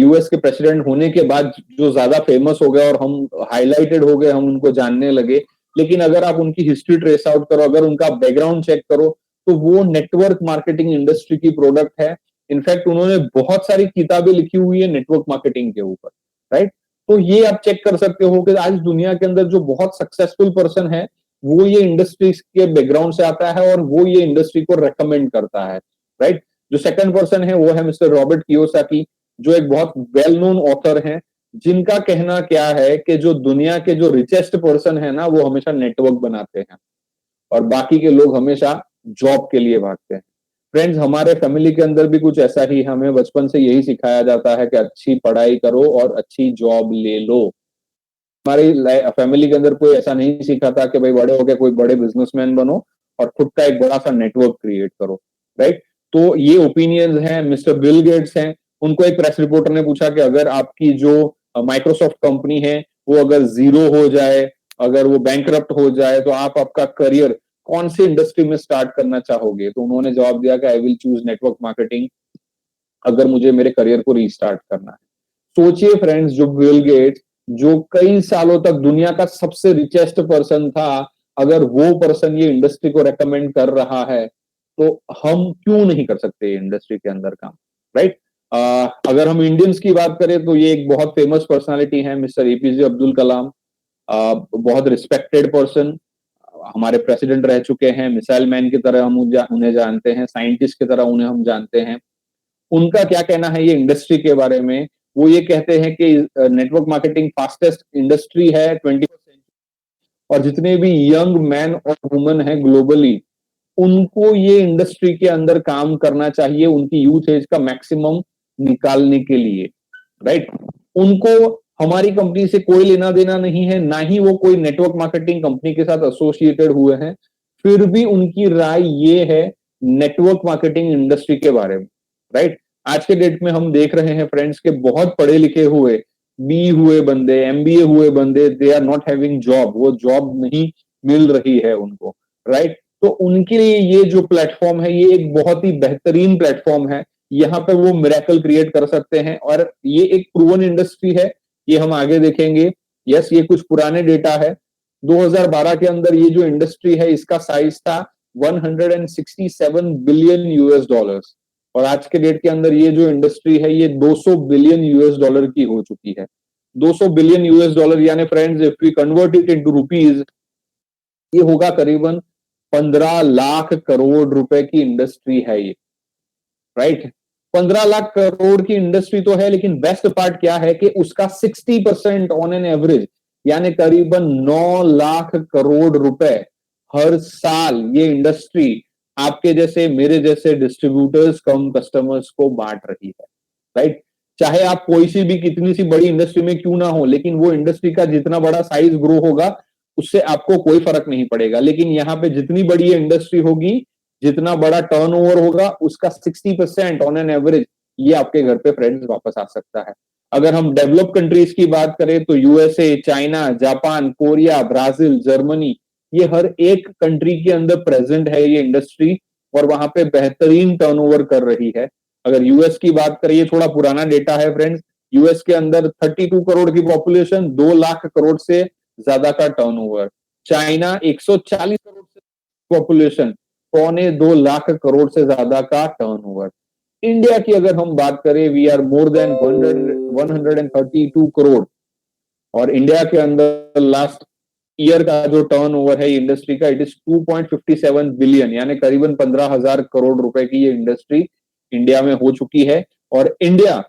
[SPEAKER 3] यूएस के प्रेसिडेंट होने के बाद जो ज्यादा फेमस हो गए और हम हाईलाइटेड हो गए, हम उनको जानने लगे। लेकिन अगर आप उनकी हिस्ट्री ट्रेस आउट करो, अगर उनका बैकग्राउंड चेक करो, तो वो नेटवर्क मार्केटिंग इंडस्ट्री की प्रोडक्ट है। इनफैक्ट उन्होंने बहुत सारी किताबें लिखी हुई है नेटवर्क मार्केटिंग के ऊपर, राइट। तो ये आप चेक कर सकते हो कि आज दुनिया के अंदर जो बहुत सक्सेसफुल पर्सन है, वो ये इंडस्ट्री के बैकग्राउंड से आता है और वो ये इंडस्ट्री को रेकमेंड करता है, राइट। जो सेकंड पर्सन है वो है मिस्टर रॉबर्ट कियोसाकी, जो एक बहुत वेल नोन ऑथर हैं, जिनका कहना क्या है कि जो दुनिया के जो रिचेस्ट पर्सन है ना, वो हमेशा नेटवर्क बनाते हैं और बाकी के लोग हमेशा जॉब के लिए भागते हैं। फ्रेंड्स, हमारे फैमिली के अंदर भी कुछ ऐसा ही, हमें बचपन से यही सिखाया जाता है कि अच्छी पढ़ाई करो और अच्छी जॉब ले लो। हमारी फैमिली के अंदर कोई ऐसा नहीं सीखा था कि भाई बड़े होकर कोई बड़े बिजनेसमैन बनो और खुद का एक बड़ा सा नेटवर्क क्रिएट करो, राइट। तो ये ओपिनियंस हैं। मिस्टर बिल गेट्स हैं, उनको एक प्रेस रिपोर्टर ने पूछा कि अगर आपकी जो माइक्रोसॉफ्ट कंपनी है वो अगर जीरो हो जाए, अगर वो बैंकरप्ट हो जाए, तो आप आपका करियर कौन सी इंडस्ट्री में स्टार्ट करना चाहोगे। तो उन्होंने जवाब दिया कि I will choose network marketing, अगर मुझे मेरे करियर को रीस्टार्ट करना है। सोचिए फ्रेंड्स, जो बिल गेट्स, जो कई सालों तक दुनिया का सबसे रिचेस्ट पर्सन था, अगर वो पर्सन ये इंडस्ट्री को रेकमेंड कर रहा है, तो हम क्यों नहीं कर सकते इंडस्ट्री के अंदर काम, राइट। अगर हम इंडियंस की बात करें तो ये एक बहुत फेमस पर्सनालिटी है मिस्टर एपीजे अब्दुल कलाम। बहुत रिस्पेक्टेड पर्सन, हमारे प्रेसिडेंट रह चुके हैं, मिसाइल मैन की तरह हम उन्हें जानते हैं, साइंटिस्ट की तरह उन्हें हम जानते हैं। उनका क्या कहना है ये इंडस्ट्री के बारे में, वो ये कहते हैं कि नेटवर्क मार्केटिंग फास्टेस्ट इंडस्ट्री है 21st और जितने भी यंग मैन और वुमेन है ग्लोबली, उनको ये इंडस्ट्री के अंदर काम करना चाहिए उनकी यूथ एज का मैक्सिमम निकालने के लिए, राइट। उनको हमारी कंपनी से कोई लेना देना नहीं है, ना ही वो कोई नेटवर्क मार्केटिंग कंपनी के साथ एसोसिएटेड हुए हैं, फिर भी उनकी राय ये है नेटवर्क मार्केटिंग इंडस्ट्री के बारे में, राइट। आज के डेट में हम देख रहे हैं फ्रेंड्स के बहुत पढ़े लिखे हुए, बी हुए बंदे, एमबीए हुए बंदे, they are not having job, वो जॉब नहीं मिल रही है उनको, राइट। तो उनके लिए ये जो प्लेटफॉर्म है, ये एक बहुत ही बेहतरीन प्लेटफॉर्म है। यहाँ पे वो मिरेकल क्रिएट कर सकते हैं और ये एक प्रूवन इंडस्ट्री है, ये हम आगे देखेंगे। यस, ये कुछ पुराने डेटा है। 2012 के अंदर ये जो इंडस्ट्री है, इसका साइज था 167 बिलियन यूएस डॉलर्स और आज के डेट के अंदर ये जो इंडस्ट्री है, ये 200 बिलियन यूएस डॉलर की हो चुकी है। 200 बिलियन यूएस डॉलर, यानी friends if we convert it into rupees, ये होगा करीबन 15 लाख करोड़ रुपए की इंडस्ट्री है ये, राइट। 15 लाख करोड़ की इंडस्ट्री तो है, लेकिन बेस्ट पार्ट क्या है कि उसका 60% ऑन एन एवरेज, यानी करीबन 9 लाख करोड़ रुपए हर साल ये इंडस्ट्री आपके जैसे मेरे जैसे डिस्ट्रीब्यूटर्स कम कस्टमर्स को बांट रही है, राइट। चाहे आप कोई सी भी कितनी सी बड़ी इंडस्ट्री में क्यों ना हो, लेकिन वो इंडस्ट्री का जितना बड़ा साइज ग्रो होगा उससे आपको कोई फर्क नहीं पड़ेगा। लेकिन यहाँ पे जितनी बड़ी ये इंडस्ट्री होगी, जितना बड़ा टर्नओवर होगा, उसका 60% ऑन एन एवरेज ये आपके घर पे फ्रेंड्स वापस आ सकता है। अगर हम डेवलप कंट्रीज की बात करें तो USA, China, Japan, Korea, Brazil, Germany, ये हर एक कंट्री के अंदर प्रेजेंट है ये इंडस्ट्री और वहां पे बेहतरीन टर्नओवर कर रही है। अगर यूएस की बात करें, ये थोड़ा पुराना डेटा है फ्रेंड्स, यूएस के अंदर 32 करोड़ की पॉपुलेशन, 2 लाख करोड़ से ज्यादा का टर्नओवर। चाइना 140 करोड़ से पॉपुलेशन, 1.25 लाख करोड़ से ज्यादा का टर्नओवर। इंडिया की अगर हम बात करें, we are more than 132 crore और इंडिया के अंदर लास्ट ईयर का जो टर्नओवर है इंडस्ट्री का, इट इज 2.57 बिलियन, यानी करीबन 15,000 करोड़ रुपए की ये इंडस्ट्री इंडिया में हो चुकी है। और इंडिया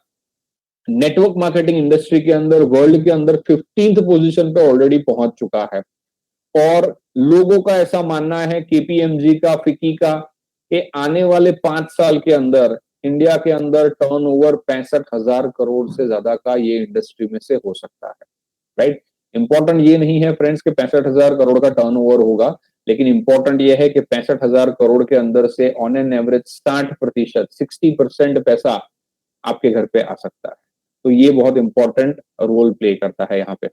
[SPEAKER 3] नेटवर्क मार्केटिंग इंडस्ट्री के अंदर वर्ल्ड के अंदर 15th पोजीशन पे ऑलरेडी पहुंच चुका है। और लोगों का ऐसा मानना है, केपीएमजी का, फिकी का, कि आने वाले 5 साल के अंदर इंडिया के अंदर टर्नओवर 65,000 करोड़ से ज्यादा का ये इंडस्ट्री में से हो सकता है, राइट। इंपॉर्टेंट ये नहीं है फ्रेंड्स कि 65,000 करोड़ का टर्नओवर होगा, लेकिन इंपॉर्टेंट ये है कि 65,000 करोड़ के अंदर से ऑन एन एवरेज 60%, 60% पैसा आपके घर पे आ सकता है। तो ये बहुत इंपॉर्टेंट रोल प्ले करता है यहाँ पे।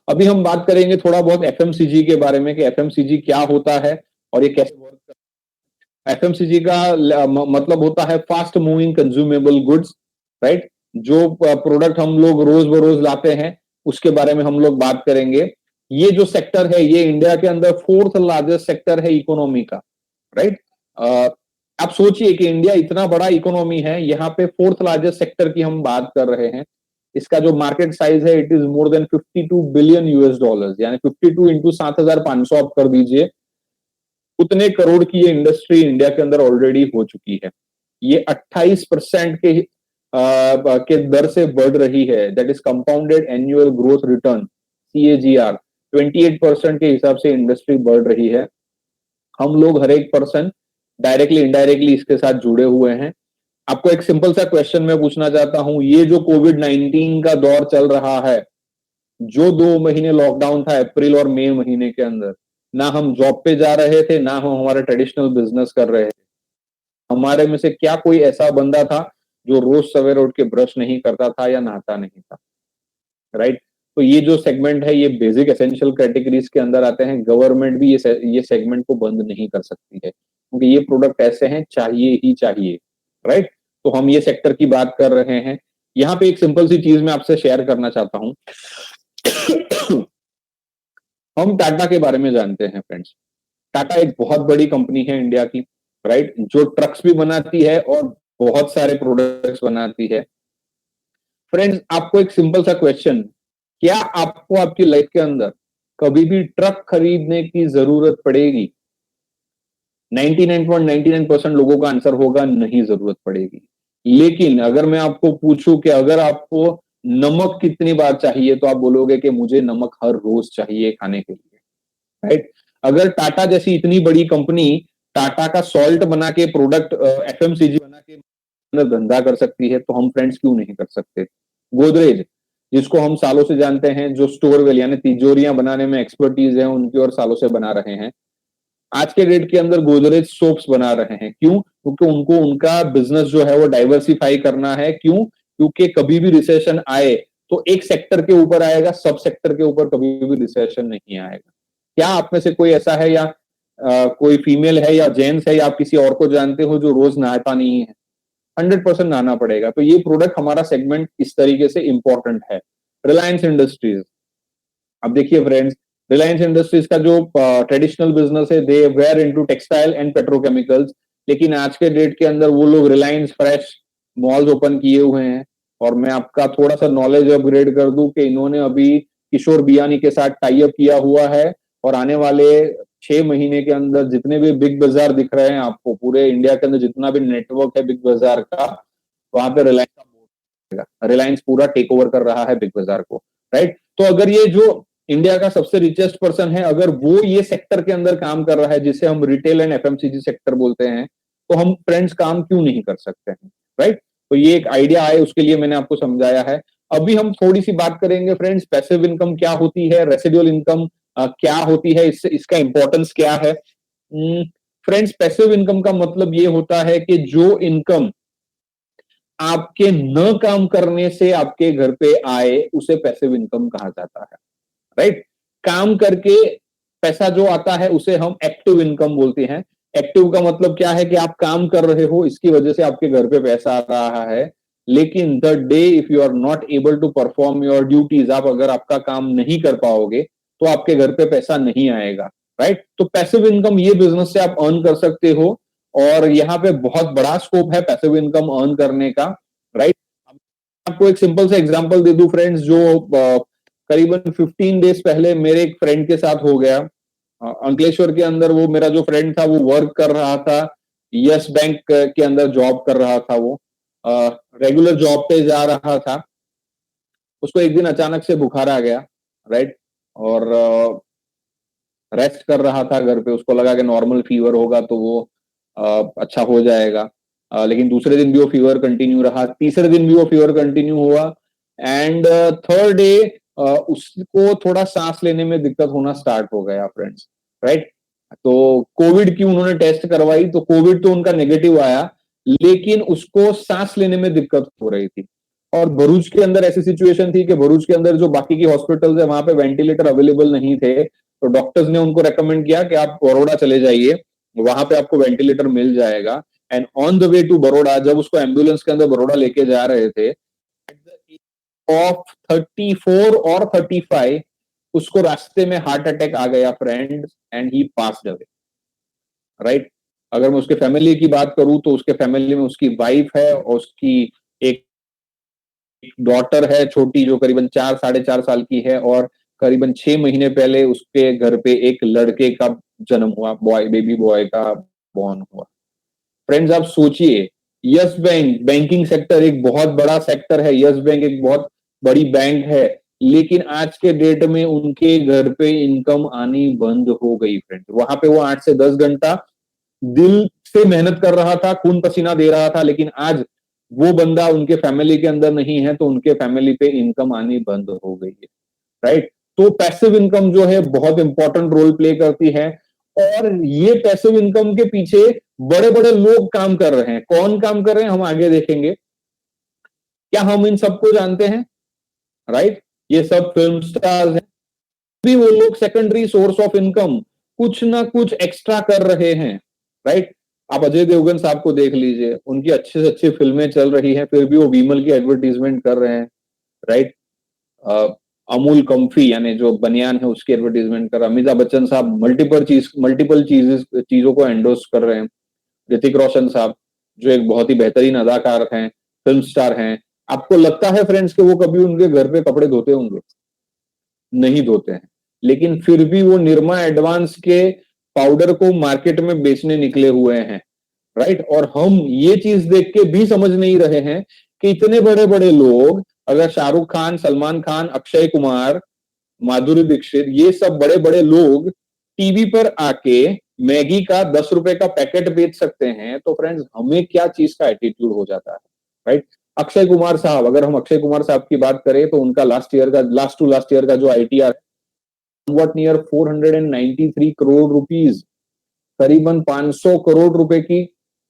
[SPEAKER 3] अभी हम बात करेंगे थोड़ा बहुत एफएमसीजी के बारे में कि एफएमसीजी क्या होता है और ये कैसे वर्क करता है। एफएमसीजी का मतलब होता है fast moving consumable goods, right. जो प्रोडक्ट हम लोग रोज बरोज लाते हैं उसके बारे में हम लोग बात करेंगे। ये जो सेक्टर है ये इंडिया के अंदर 4th लार्जेस्ट सेक्टर है इकोनॉमी का, राइट। आप सोचिए कि इंडिया इतना बड़ा इकोनॉमी है, यहाँ पे 4th लार्जेस्ट सेक्टर की हम बात कर रहे हैं। इसका जो मार्केट साइज है it is more than 52 billion US dollars, यानी 52 इंटू 7,500 आप कर दीजिए, उतने करोड़ की ये इंडस्ट्री इंडिया के अंदर ऑलरेडी हो चुकी है। ये 28% के दर से बढ़ रही है, that is compounded annual growth return, CAGR 28% के हिसाब से इंडस्ट्री बढ़ रही है। हम लोग हर एक पर्सन डायरेक्टली इनडायरेक्टली इसके साथ जुड़े हुए हैं। आपको एक सिंपल सा क्वेश्चन मैं पूछना चाहता हूं, ये जो कोविड-19 का दौर चल रहा है, जो 2 महीने लॉकडाउन था अप्रैल और मई महीने के अंदर, ना हम जॉब पे जा रहे थे, ना हम हमारा ट्रेडिशनल बिजनेस कर रहे थे। हमारे में से क्या कोई ऐसा बंदा था जो रोज सवेरे उठ के ब्रश नहीं करता था या नहाता नहीं था, राइट। तो ये जो सेगमेंट है ये बेसिक एसेंशियल कैटेगरीज के अंदर आते हैं। गवर्नमेंट भी ये सेगमेंट को बंद नहीं कर सकती है क्योंकि ये प्रोडक्ट ऐसे हैं, चाहिए ही चाहिए, राइट। तो हम ये सेक्टर की बात कर रहे हैं। यहाँ पे एक सिंपल सी चीज मैं आपसे शेयर करना चाहता हूं। हम टाटा के बारे में जानते हैं फ्रेंड्स। टाटा एक बहुत बड़ी कंपनी है इंडिया की, राइट, जो ट्रक्स भी बनाती है और बहुत सारे प्रोडक्ट्स बनाती है। फ्रेंड्स, आपको एक सिंपल सा क्वेश्चन, क्या आपको आपकी लाइफ के अंदर कभी भी ट्रक खरीदने की जरूरत पड़ेगी? 99.99% लोगों का आंसर होगा नहीं, जरूरत पड़ेगी। लेकिन अगर मैं आपको पूछूं कि अगर आपको नमक कितनी बार चाहिए, तो आप बोलोगे कि मुझे नमक हर रोज चाहिए खाने के लिए, राइट। अगर टाटा जैसी इतनी बड़ी कंपनी टाटा का सॉल्ट बना के प्रोडक्ट एफएमसीजी बना के धंधा कर सकती है, तो हम फ्रेंड्स क्यों नहीं कर सकते? गोदरेज, जिसको हम सालों से जानते हैं, जो स्टोरवेल यानी तिजोरियां बनाने में एक्सपर्टीज है उनकी, और सालों से बना रहे हैं, आज के डेट के अंदर गोदरेज सोप्स बना रहे हैं। क्यों? क्योंकि उनको उनका बिजनेस जो है वो डाइवर्सिफाई करना है। क्यों? क्योंकि कभी भी रिसेशन आए तो एक सेक्टर के ऊपर आएगा, सब सेक्टर के ऊपर कभी भी रिसेशन नहीं आएगा। क्या आप में से कोई ऐसा है या कोई फीमेल है या जेंट्स है या आप किसी और को जानते हो जो रोज नहाता नहीं है? 100% नहाना पड़ेगा। तो ये प्रोडक्ट हमारा सेगमेंट इस तरीके से इंपॉर्टेंट है। रिलायंस इंडस्ट्रीज, अब देखिए फ्रेंड्स, रिलायंस इंडस्ट्रीज का जो ट्रेडिशनल बिजनेस है, they were into textile and petrochemicals, लेकिन आज के डेट के अंदर वो लोग रिलायंस फ्रेश मॉल्स ओपन किए हुए हैं। और मैं आपका थोड़ा सा नॉलेज अपग्रेड कर दूं कि इन्होंने अभी किशोर बियानी के साथ टाई अप किया हुआ है और आने वाले 6 महीने के अंदर जितने भी बिग बाजार दिख रहे हैं आपको पूरे इंडिया के अंदर, जितना भी नेटवर्क है बिग बाजार का, वहां पे रिलायंस पूरा टेक ओवर कर रहा है बिग बाजार को, राइट। तो अगर ये जो इंडिया का सबसे रिचेस्ट पर्सन है, अगर वो ये सेक्टर के अंदर काम कर रहा है जिसे हम रिटेल एंड एफएमसीजी सेक्टर बोलते हैं, तो हम फ्रेंड्स काम क्यों नहीं कर सकते हैं, राइट? तो ये एक आइडिया है, उसके लिए मैंने आपको समझाया है। अभी हम थोड़ी सी बात करेंगे फ्रेंड्स, पैसिव इनकम क्या होती है, रेसिडुअल इनकम क्या होती है, इसका इंपॉर्टेंस क्या है। फ्रेंड्स, पैसिव इनकम का मतलब ये होता है कि जो इनकम आपके न काम करने से आपके घर पे आए, उसे पैसिव इनकम कहा जाता है, राइट? काम करके पैसा जो आता है उसे हम एक्टिव इनकम बोलते हैं। एक्टिव का मतलब क्या है कि आप काम कर रहे हो, इसकी वजह से आपके घर पे पैसा आ रहा है, लेकिन the day if you are not able to perform your duties, आप अगर आपका काम नहीं कर पाओगे तो आपके घर पे पैसा नहीं आएगा, राइट? तो पैसिव इनकम ये बिजनेस से आप अर्न कर सकते हो, और यहाँ पे बहुत बड़ा स्कोप है पैसिव इनकम अर्न करने का, राइट? आपको एक सिंपल सा एग्जांपल दे दूं फ्रेंड्स, जो करीबन 15 डेज पहले मेरे एक फ्रेंड के साथ हो गया। अंकलेश्वर के अंदर वो मेरा जो फ्रेंड था वो वर्क कर रहा था, यस बैंक के अंदर जॉब कर रहा था, वो रेगुलर जॉब पे जा रहा था। उसको एक दिन अचानक से बुखार आ गया, राइट? और रेस्ट कर रहा था घर पे, उसको लगा कि नॉर्मल फीवर होगा तो वो अच्छा हो जाएगा, लेकिन दूसरे दिन भी वो फीवर कंटिन्यू रहा, तीसरे दिन भी वो फीवर कंटिन्यू हुआ, एंड थर्ड डे उसको थोड़ा सांस लेने में दिक्कत होना स्टार्ट हो गया फ्रेंड्स, राइट? तो कोविड की उन्होंने टेस्ट करवाई, तो कोविड तो उनका नेगेटिव आया, लेकिन उसको सांस लेने में दिक्कत हो रही थी। और भरूच के अंदर ऐसी सिचुएशन थी कि भरूच के अंदर जो बाकी की हॉस्पिटल्स है वहां पे वेंटिलेटर अवेलेबल नहीं थे, तो डॉक्टर्स ने उनको रेकमेंड किया कि आप बड़ौदा चले जाइए, वहां पे आपको वेंटिलेटर मिल जाएगा। And on the way to Baroda, जब उसको एम्बुलेंस के अंदर बड़ौदा लेके जा रहे थे, ऑफ 34 और 35 उसको रास्ते में हार्ट अटैक आ गया friend, and he passed away, right? अगर मैं उसके फैमिली की बात करूं तो उसके फैमिली में उसकी वाइफ है और उसकी एक डॉटर है छोटी, जो करीबन 4-4.5 साल की है, और करीबन 6 महीने पहले उसके घर पे एक लड़के का जन्म हुआ, बेबी बॉय का बॉर्न हुआ। फ्रेंड्स, आप सोचिए, यस बैंक, बैंकिंग सेक्टर एक बहुत बड़ा सेक्टर है, यस बैंक एक बहुत बड़ी बैंक है, लेकिन आज के डेट में उनके घर पे इनकम आनी बंद हो गई फ्रेंड। वहां पे वो 8 से 10 घंटा दिल से मेहनत कर रहा था, खून पसीना दे रहा था, लेकिन आज वो बंदा उनके फैमिली के अंदर नहीं है, तो उनके फैमिली पे इनकम आनी बंद हो गई है, राइट? तो पैसिव इनकम जो है बहुत इंपॉर्टेंट रोल प्ले करती है, और ये पैसिव इनकम के पीछे बड़े बड़े लोग काम कर रहे हैं। कौन काम कर रहे हैं हम आगे देखेंगे। क्या हम इन सबको जानते हैं, राइट? ये सब फिल्म स्टार्स हैं, भी वो लोग सेकेंडरी सोर्स ऑफ इनकम कुछ ना कुछ एक्स्ट्रा कर रहे हैं, राइट? आप अजय देवगन साहब को देख लीजिए, उनकी अच्छी से अच्छी फिल्में चल रही हैं, फिर भी वो विमल की एडवर्टीजमेंट कर रहे हैं, राइट? अमूल कंफी यानी जो बनियान है उसकी एडवर्टीजमेंट कर रहा है। अमिताभ बच्चन साहब मल्टीपल चीजों को एंडोर्स कर रहे हैं। ऋतिक रोशन साहब जो एक बहुत ही बेहतरीन अदाकार हैं, फिल्म स्टार हैं, आपको लगता है फ्रेंड्स कि वो कभी उनके घर पे कपड़े धोते होंगे? नहीं धोते हैं, लेकिन फिर भी वो निरमा एडवांस के पाउडर को मार्केट में बेचने निकले हुए हैं, राइट? और हम ये चीज देख के भी समझ नहीं रहे हैं कि इतने बड़े बड़े लोग, अगर शाहरुख खान, सलमान खान, अक्षय कुमार, माधुरी दीक्षित, ये सब बड़े बड़े लोग टीवी पर आके मैगी का 10 रुपए का पैकेट बेच सकते हैं, तो फ्रेंड्स हमें क्या चीज का एटीट्यूड हो जाता है, राइट? अक्षय कुमार साहब, अगर हम अक्षय कुमार साहब की बात करें तो उनका लास्ट टू लास्ट ईयर का जो ITR somewhat near 493 crore rupees, करीबन 500 करोड़ रुपए की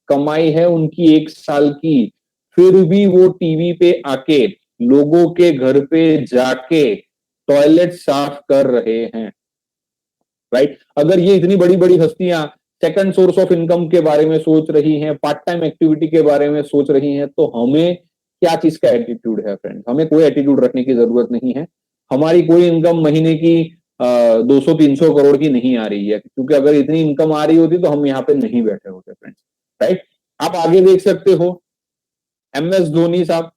[SPEAKER 3] कमाई है उनकी एक साल की। फिर भी वो टीवी पे आके लोगों के घर पे जाके टॉयलेट साफ कर रहे हैं, राइट? अगर ये इतनी बड़ी बड़ी हस्तियां सेकंड सोर्स ऑफ इनकम के बारे में सोच रही हैं, पार्ट टाइम एक्टिविटी के बारे में सोच रही हैं, तो हमें क्या चीज का एटीट्यूड है फ्रेंड? हमें कोई एटीट्यूड रखने की जरूरत नहीं है। हमारी कोई इनकम महीने की 200-300 करोड़ की नहीं आ रही है, क्योंकि अगर इतनी इनकम आ रही होती तो हम यहाँ पे नहीं बैठे होते फ्रेंड्स, राइट? आप आगे देख सकते हो, एमएस धोनी साहब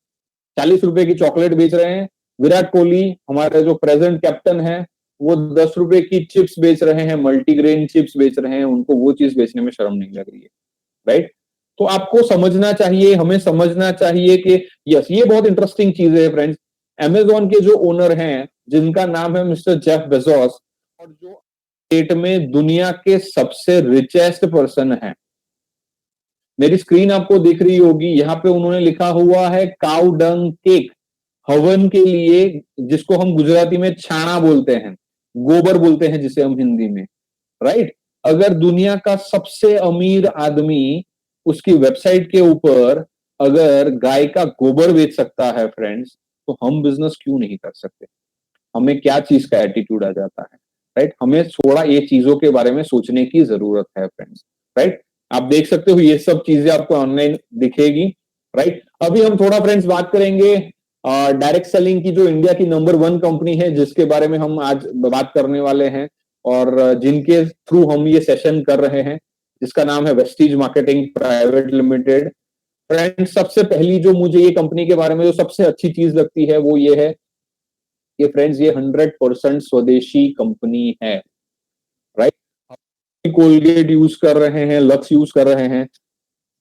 [SPEAKER 3] 40 रुपए की चॉकलेट बेच रहे हैं। विराट कोहली हमारे जो प्रेजेंट कैप्टन है, वो 10 रुपए की चिप्स बेच रहे हैं, मल्टीग्रेन चिप्स बेच रहे हैं, उनको वो चीज बेचने में शर्म नहीं लग रही है, राइट? तो आपको समझना चाहिए, हमें समझना चाहिए कि यस, ये बहुत इंटरेस्टिंग चीज है फ्रेंड्स, अमेजोन के जो ओनर हैं जिनका नाम है मिस्टर जेफ बेजोस, और जो स्टेट में दुनिया के सबसे रिचेस्ट पर्सन है। मेरी स्क्रीन आपको दिख रही होगी, यहाँ पे उन्होंने लिखा हुआ है काउ डंग केक, हवन के लिए, जिसको हम गुजराती में छाना बोलते हैं, गोबर बोलते हैं जिसे हम हिंदी में, राइट। अगर दुनिया का सबसे अमीर आदमी उसकी वेबसाइट के ऊपर अगर गाय का गोबर बेच सकता है फ्रेंड्स, तो हम बिजनेस क्यों नहीं कर सकते? हमें क्या चीज का एटीट्यूड आ जाता है, राइट। हमें थोड़ा ये चीजों के बारे में सोचने की जरूरत है फ्रेंड्स, राइट। आप देख सकते हो ये सब चीजें आपको ऑनलाइन दिखेगी, राइट। अभी हम थोड़ा फ्रेंड्स बात करेंगे डायरेक्ट सेलिंग की, जो इंडिया की नंबर 1 कंपनी है, जिसके बारे में हम आज बात करने वाले हैं और जिनके थ्रू हम ये सेशन कर रहे हैं, जिसका नाम है Vestige marketing private limited. Friends, सबसे पहली जो मुझे ये कंपनी के बारे में जो सबसे अच्छी चीज लगती है वो ये है कि फ्रेंड्स ये 100% स्वदेशी कंपनी है, राइट। कोलगेट यूज कर रहे हैं, लक्स यूज कर रहे हैं,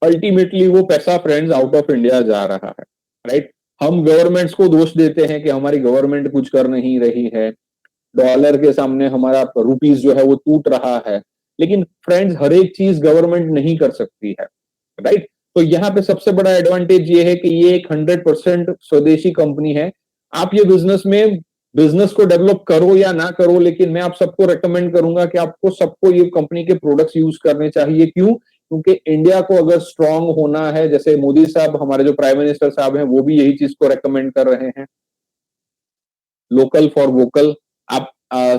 [SPEAKER 3] अल्टीमेटली वो पैसा फ्रेंड्स आउट ऑफ इंडिया जा रहा है, राइट। हम गवर्नमेंट्स को दोष देते हैं कि हमारी गवर्नमेंट कुछ कर नहीं रही है, डॉलर के सामने हमारा रुपीस जो है वो टूट रहा है, लेकिन फ्रेंड्स हर एक चीज गवर्नमेंट नहीं कर सकती है, राइट। तो यहाँ पे सबसे बड़ा एडवांटेज ये है कि ये एक 100% स्वदेशी कंपनी है। आप ये बिजनेस को डेवलप करो या ना करो, लेकिन मैं आप सबको रेकमेंड करूंगा कि आपको सबको ये कंपनी के प्रोडक्ट्स यूज करने चाहिए। क्यों? क्योंकि इंडिया को अगर स्ट्रांग होना है, जैसे मोदी साहब हमारे जो प्राइम मिनिस्टर साहब हैं वो भी यही चीज को रेकमेंड कर रहे हैं, लोकल फॉर वोकल। आप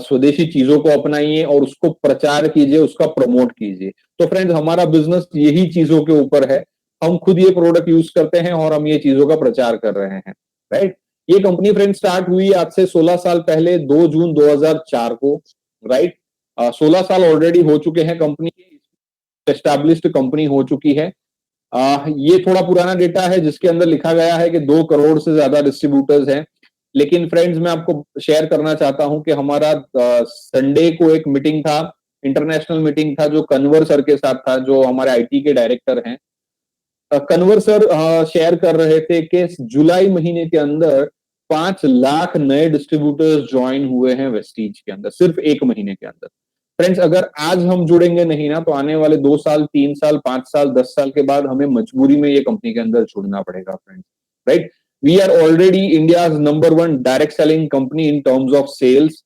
[SPEAKER 3] स्वदेशी चीजों को अपनाइए और उसको प्रचार कीजिए, उसका प्रमोट कीजिए। तो फ्रेंड्स हमारा बिजनेस यही चीजों के ऊपर है, हम खुद ये प्रोडक्ट यूज करते हैं और हम ये चीजों का प्रचार कर रहे हैं, राइट। ये कंपनी फ्रेंड्स स्टार्ट हुई आज से 16 साल पहले 2 जून 2004 को, राइट। 16 साल ऑलरेडी हो चुके हैं, कंपनी एस्टैब्लिश्ड कंपनी हो चुकी है। ये थोड़ा पुराना डेटा है जिसके अंदर लिखा गया है कि 2 करोड़ से ज्यादा डिस्ट्रीब्यूटर्स हैं। लेकिन फ्रेंड्स मैं आपको शेयर करना चाहता हूं कि हमारा संडे को एक मीटिंग था, इंटरनेशनल मीटिंग था, जो कन्वर सर के साथ था, जो हमारे आईटी के डायरेक्टर हैं। कन्वर सर शेयर कर रहे थे कि जुलाई महीने के अंदर 5 लाख नए डिस्ट्रीब्यूटर्स ज्वाइन हुए हैं वेस्टीज के अंदर, सिर्फ 1 महीने के अंदर। फ्रेंड्स अगर आज हम जुड़ेंगे नहीं ना, तो आने वाले 2 साल, 3 साल, 5 साल, 10 साल के बाद हमें मजबूरी में ये कंपनी के अंदर जुड़ना पड़ेगा friends, right. We are already India's number 1 direct selling company in terms of sales,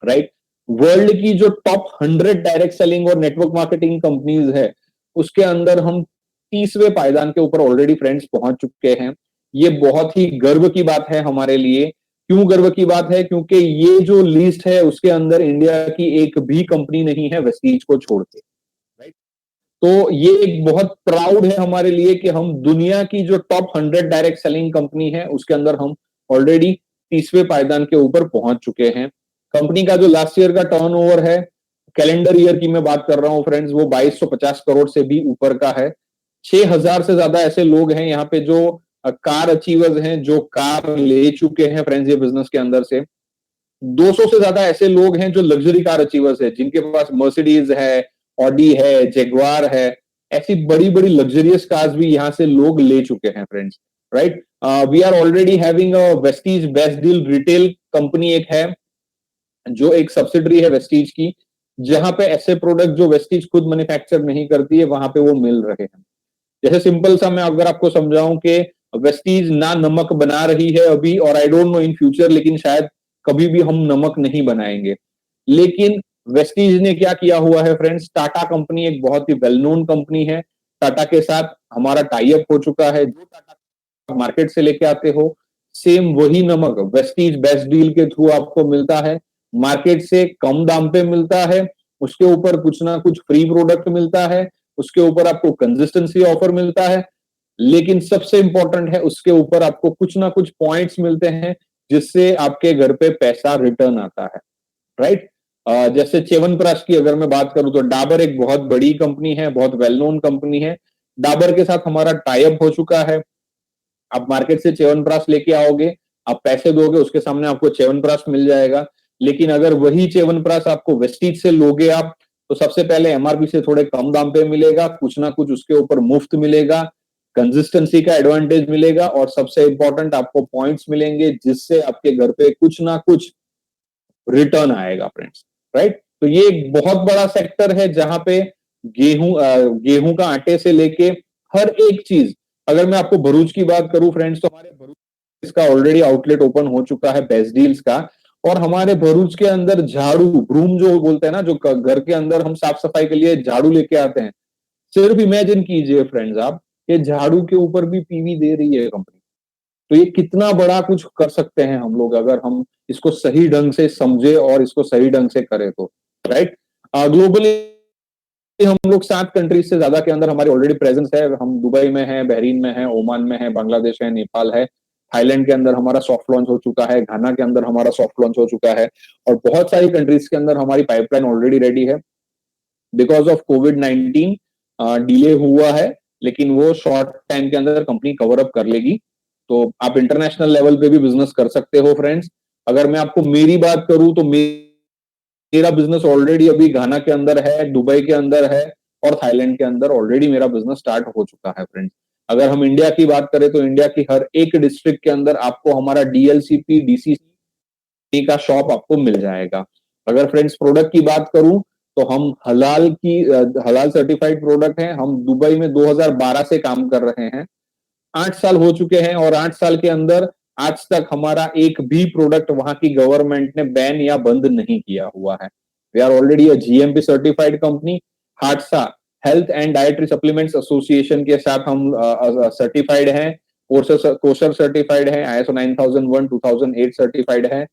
[SPEAKER 3] right. World की जो टॉप 100 डायरेक्ट सेलिंग और नेटवर्क मार्केटिंग कंपनीज है, उसके अंदर हम 30वें पायदान के ऊपर ऑलरेडी फ्रेंड्स पहुंच चुके हैं। ये बहुत ही गर्व की बात है हमारे लिए। क्यों गर्व की बात है? क्योंकि ये जो लिस्ट है उसके अंदर इंडिया की एक भी कंपनी नहीं है वेस्टीज को छोड़ के, राइट। तो ये एक बहुत प्राउड है हमारे लिए कि हम दुनिया की जो टॉप 100 डायरेक्ट सेलिंग कंपनी है उसके अंदर हम ऑलरेडी 30वें पायदान के ऊपर पहुंच चुके हैं। कंपनी का जो लास्ट ईयर का टर्नओवर है, कैलेंडर ईयर की मैं बात कर रहा हूं फ्रेंड्स, वो 2250 करोड़ से भी ऊपर का है। 6000 से ज्यादा ऐसे लोग हैं यहाँ पे जो कार अचीवर्स हैं, जो कार ले चुके हैं फ्रेंड्स ये बिजनेस के अंदर से। 200 से ज्यादा ऐसे लोग हैं जो लग्जरी कार अचीवर्स है, जिनके पास मर्सिडीज है, ऑडी है, जगुआर है, ऐसी बड़ी बड़ी लग्जरियस कार्स भी यहाँ से लोग ले चुके हैं friends, right. We are already having a Vestige best deal retail company एक है, जो एक सब्सिडरी है वेस्टीज की, जहां पे ऐसे प्रोडक्ट जो वेस्टीज खुद मैन्युफैक्चर नहीं करती है वहां पे वो मिल रहे हैं। जैसे सिंपल सा मैं अगर आपको समझाऊं कि वेस्टीज ना नमक बना रही है अभी, और I don't know in future, लेकिन शायद कभी भी हम नमक नहीं बनाएंगे। लेकिन वेस्टीज ने क्या किया हुआ है फ्रेंड्स, टाटा कंपनी एक बहुत ही वेल नोन कंपनी है, टाटा के साथ हमारा टाई अप हो चुका है। जो टाटा मार्केट से लेके आते हो, सेम वही नमक वेस्टीज बेस्ट डील के थ्रू आपको मिलता है, मार्केट से कम दाम पे मिलता है, उसके ऊपर कुछ ना कुछ फ्री प्रोडक्ट मिलता है, उसके ऊपर आपको कंसिस्टेंसी ऑफर मिलता है, लेकिन सबसे इंपॉर्टेंट है उसके ऊपर आपको कुछ ना कुछ पॉइंट्स मिलते हैं जिससे आपके घर पे पैसा रिटर्न आता है, राइट। जैसे च्यवनप्राश की अगर मैं बात करूं तो डाबर एक बहुत बड़ी कंपनी है, बहुत वेल नोन कंपनी है। डाबर के साथ हमारा टाई अप हो चुका है। आप मार्केट से च्यवनप्राश लेके आओगे, आप पैसे दोगे, उसके सामने आपको च्यवनप्राश मिल जाएगा। लेकिन अगर वही च्यवनप्राश आपको वेस्टीज से लोगे आप, तो सबसे पहले एमआरपी से थोड़े कम दाम पे मिलेगा, कुछ ना कुछ उसके ऊपर मुफ्त मिलेगा, कंसिस्टेंसी का एडवांटेज मिलेगा और सबसे इंपॉर्टेंट आपको पॉइंट्स मिलेंगे जिससे आपके घर पे कुछ ना कुछ रिटर्न आएगा फ्रेंड्स, राइट। तो ये एक बहुत बड़ा सेक्टर है जहां पे गेहूं का आटे से लेके हर एक चीज, अगर मैं आपको भरूच की बात करूं फ्रेंड्स, तो हमारे भरूच इसका ऑलरेडी आउटलेट ओपन हो चुका है बेस्ट डील्स का। और हमारे भरूच के अंदर झाड़ू ब्रूम जो बोलते हैं ना, जो घर के अंदर हम साफ सफाई के लिए झाड़ू लेके आते हैं, सिर्फ इमेजिन कीजिए फ्रेंड्स आप कि झाड़ू के ऊपर भी पीवी दे रही है कंपनी। तो ये कितना बड़ा कुछ कर सकते हैं हम लोग अगर हम इसको सही ढंग से समझे और इसको सही ढंग से करें तो, राइट। ग्लोबली हम लोग 7 कंट्रीज से ज्यादा के अंदर हमारी ऑलरेडी प्रेजेंस है। हम दुबई में है, बहरीन में है, ओमान में है, बांग्लादेश है, नेपाल है, थाईलैंड के अंदर हमारा सॉफ्ट लॉन्च हो चुका है, घाना के अंदर हमारा सॉफ्ट लॉन्च हो चुका है, और बहुत सारी कंट्रीज के अंदर हमारी पाइपलाइन ऑलरेडी रेडी है। बिकॉज ऑफ कोविड-19 डिले हुआ है, लेकिन वो शॉर्ट टाइम के अंदर कंपनी कवर अप कर लेगी। तो आप इंटरनेशनल लेवल पे भी बिजनेस कर सकते हो फ्रेंड्स। अगर मैं आपको मेरी बात करूं तो मेरा बिजनेस ऑलरेडी अभी घाना के अंदर है, दुबई के अंदर है, और थाईलैंड के अंदर ऑलरेडी मेरा बिजनेस स्टार्ट हो चुका है फ्रेंड्स। अगर हम इंडिया की बात करें तो इंडिया की हर एक डिस्ट्रिक्ट के अंदर आपको हमारा डीएलसीपी डीसीसी का शॉप आपको मिल जाएगा। अगर फ्रेंड्स प्रोडक्ट की बात करूं तो हम हलाल सर्टिफाइड प्रोडक्ट हैं। हम दुबई में 2012 से काम कर रहे हैं, 8 साल हो चुके हैं, और 8 साल के अंदर आज तक हमारा एक भी प्रोडक्ट वहां की गवर्नमेंट ने बैन या बंद नहीं किया हुआ है। We are already a GMP certified company. हादसा health and dietary supplements association के साथ हम सर्टिफाइड हैं, कोशर सर्टिफाइड है, ISO 9001 2008 सर्टिफाइड है।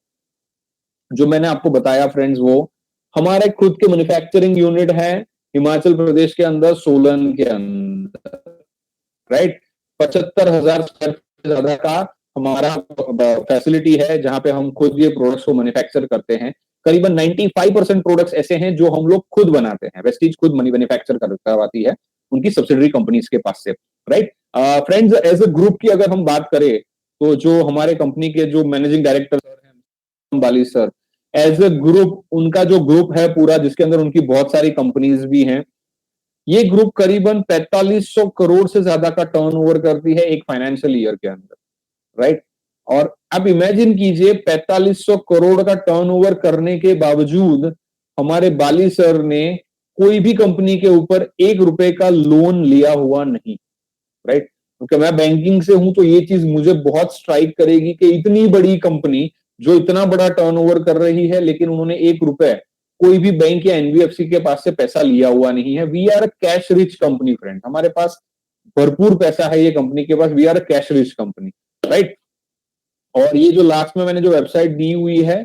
[SPEAKER 3] जो मैंने आपको बताया फ्रेंड्स, वो हमारे खुद के मैन्युफैक्चरिंग यूनिट है हिमाचल प्रदेश के अंदर, सोलन के अंदर, राइट। 75,000 स्क्वायर फीट से ज्यादा का हमारा फैसिलिटी है जहां पे हम खुद ये प्रोडक्ट्स को मैन्युफैक्चर करते हैं। करीबन 95% प्रोडक्ट्स ऐसे हैं जो हम लोग खुद बनाते हैं, वेस्टीज खुद मैन्युफैक्चर करवाती है उनकी सब्सिडरी कंपनीज के पास से, right. Friends, as a group की अगर हम बात करें तो जो हमारे कंपनी के जो मैनेजिंग डायरेक्टर हैं बाली सर, एज अ ग्रुप उनका जो ग्रुप है पूरा, जिसके अंदर उनकी बहुत सारी कंपनीज भी हैं, ये ग्रुप करीबन 4500 करोड़ से ज्यादा का टर्नओवर करती है एक फाइनेंशियल ईयर के अंदर, राइट। और अब इमेजिन कीजिए 4500 करोड़ का टर्नओवर करने के बावजूद हमारे बाली सर ने कोई भी कंपनी के ऊपर 1 रुपए का लोन लिया हुआ नहीं, राइट। क्योंकि मैं बैंकिंग से हूं तो ये चीज मुझे बहुत स्ट्राइक करेगी कि इतनी बड़ी कंपनी जो इतना बड़ा टर्नओवर कर रही है, लेकिन उन्होंने 1 रुपए कोई भी बैंक या एनबीएफसी के पास से पैसा लिया हुआ नहीं है। We are a cash rich company friend, हमारे पास भरपूर पैसा है ये कंपनी के पास। We are a cash rich company, right. और ये जो लास्ट में मैंने जो वेबसाइट दी हुई है,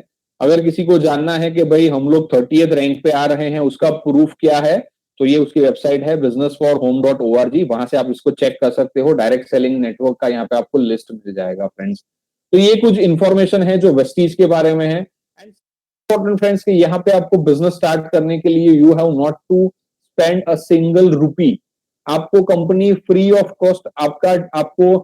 [SPEAKER 3] अगर किसी को जानना है कि भाई हम लोग 30th रैंक पे आ रहे हैं, उसका प्रूफ क्या है, तो ये उसकी वेबसाइट है businessforhome.org। वहां से आप इसको चेक कर सकते हो। डायरेक्ट सेलिंग नेटवर्क का यहाँ पे आपको लिस्ट मिल जाएगा फ्रेंड्स। तो ये कुछ इंफॉर्मेशन है जो वेस्टीज के बारे में है। एंड इंपॉर्टेंट फ्रेंड्स कि यहाँ पे आपको बिजनेस स्टार्ट करने के लिए you have not to spend a single rupee. आपको कंपनी फ्री ऑफ कॉस्ट आपको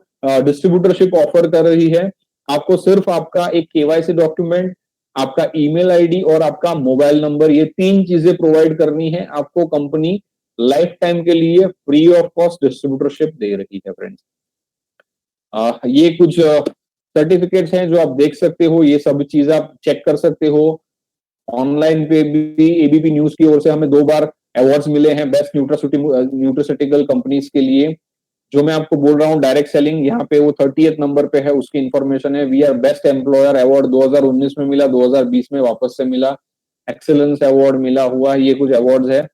[SPEAKER 3] डिस्ट्रीब्यूटरशिप ऑफर कर रही है। आपको सिर्फ आपका एक केवाईसी डॉक्यूमेंट, आपका ईमेल आईडी और आपका मोबाइल नंबर, ये 3 चीजें प्रोवाइड करनी है। आपको कंपनी लाइफ टाइम के लिए फ्री ऑफ कॉस्ट डिस्ट्रीब्यूटरशिप दे रही है फ्रेंड्स। ये कुछ सर्टिफिकेट्स हैं जो आप देख सकते हो, ये सब चीज आप चेक कर सकते हो। ऑनलाइन पे भी एबीपी न्यूज की ओर से हमें 2 बार अवार्ड्स मिले हैं बेस्ट न्यूट्रास्यूटिकल कंपनीज के लिए। जो मैं आपको बोल रहा हूँ डायरेक्ट सेलिंग, यहाँ पे वो 30th नंबर पे है, उसकी इंफॉर्मेशन है। We are best employer award 2019 में मिला, 2020 में वापस से मिला, एक्सेलेंस अवार्ड मिला हुआ, ये कुछ अवार्ड्स है।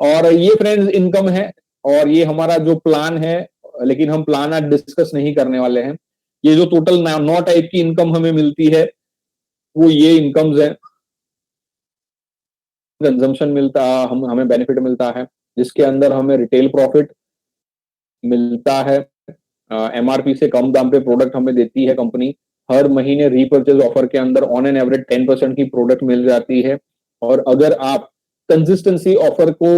[SPEAKER 3] और ये फ्रेंड्स इनकम है, और ये हमारा जो प्लान है, लेकिन हम प्लान आज डिस्कस नहीं करने वाले हैं। ये जो टोटल 9 टाइप की इनकम हमें मिलती है, वो ये इनकम्स है। कंजम्पशन मिलता, हमें बेनिफिट मिलता है, जिसके अंदर हमें रिटेल प्रॉफिट मिलता है। एमआरपी से कम दाम पे प्रोडक्ट हमें देती है कंपनी। हर महीने रीपर्चेज ऑफर के अंदर ऑन एन एवरेज 10% की प्रोडक्ट मिल जाती है। और अगर आप कंसिस्टेंसी ऑफर को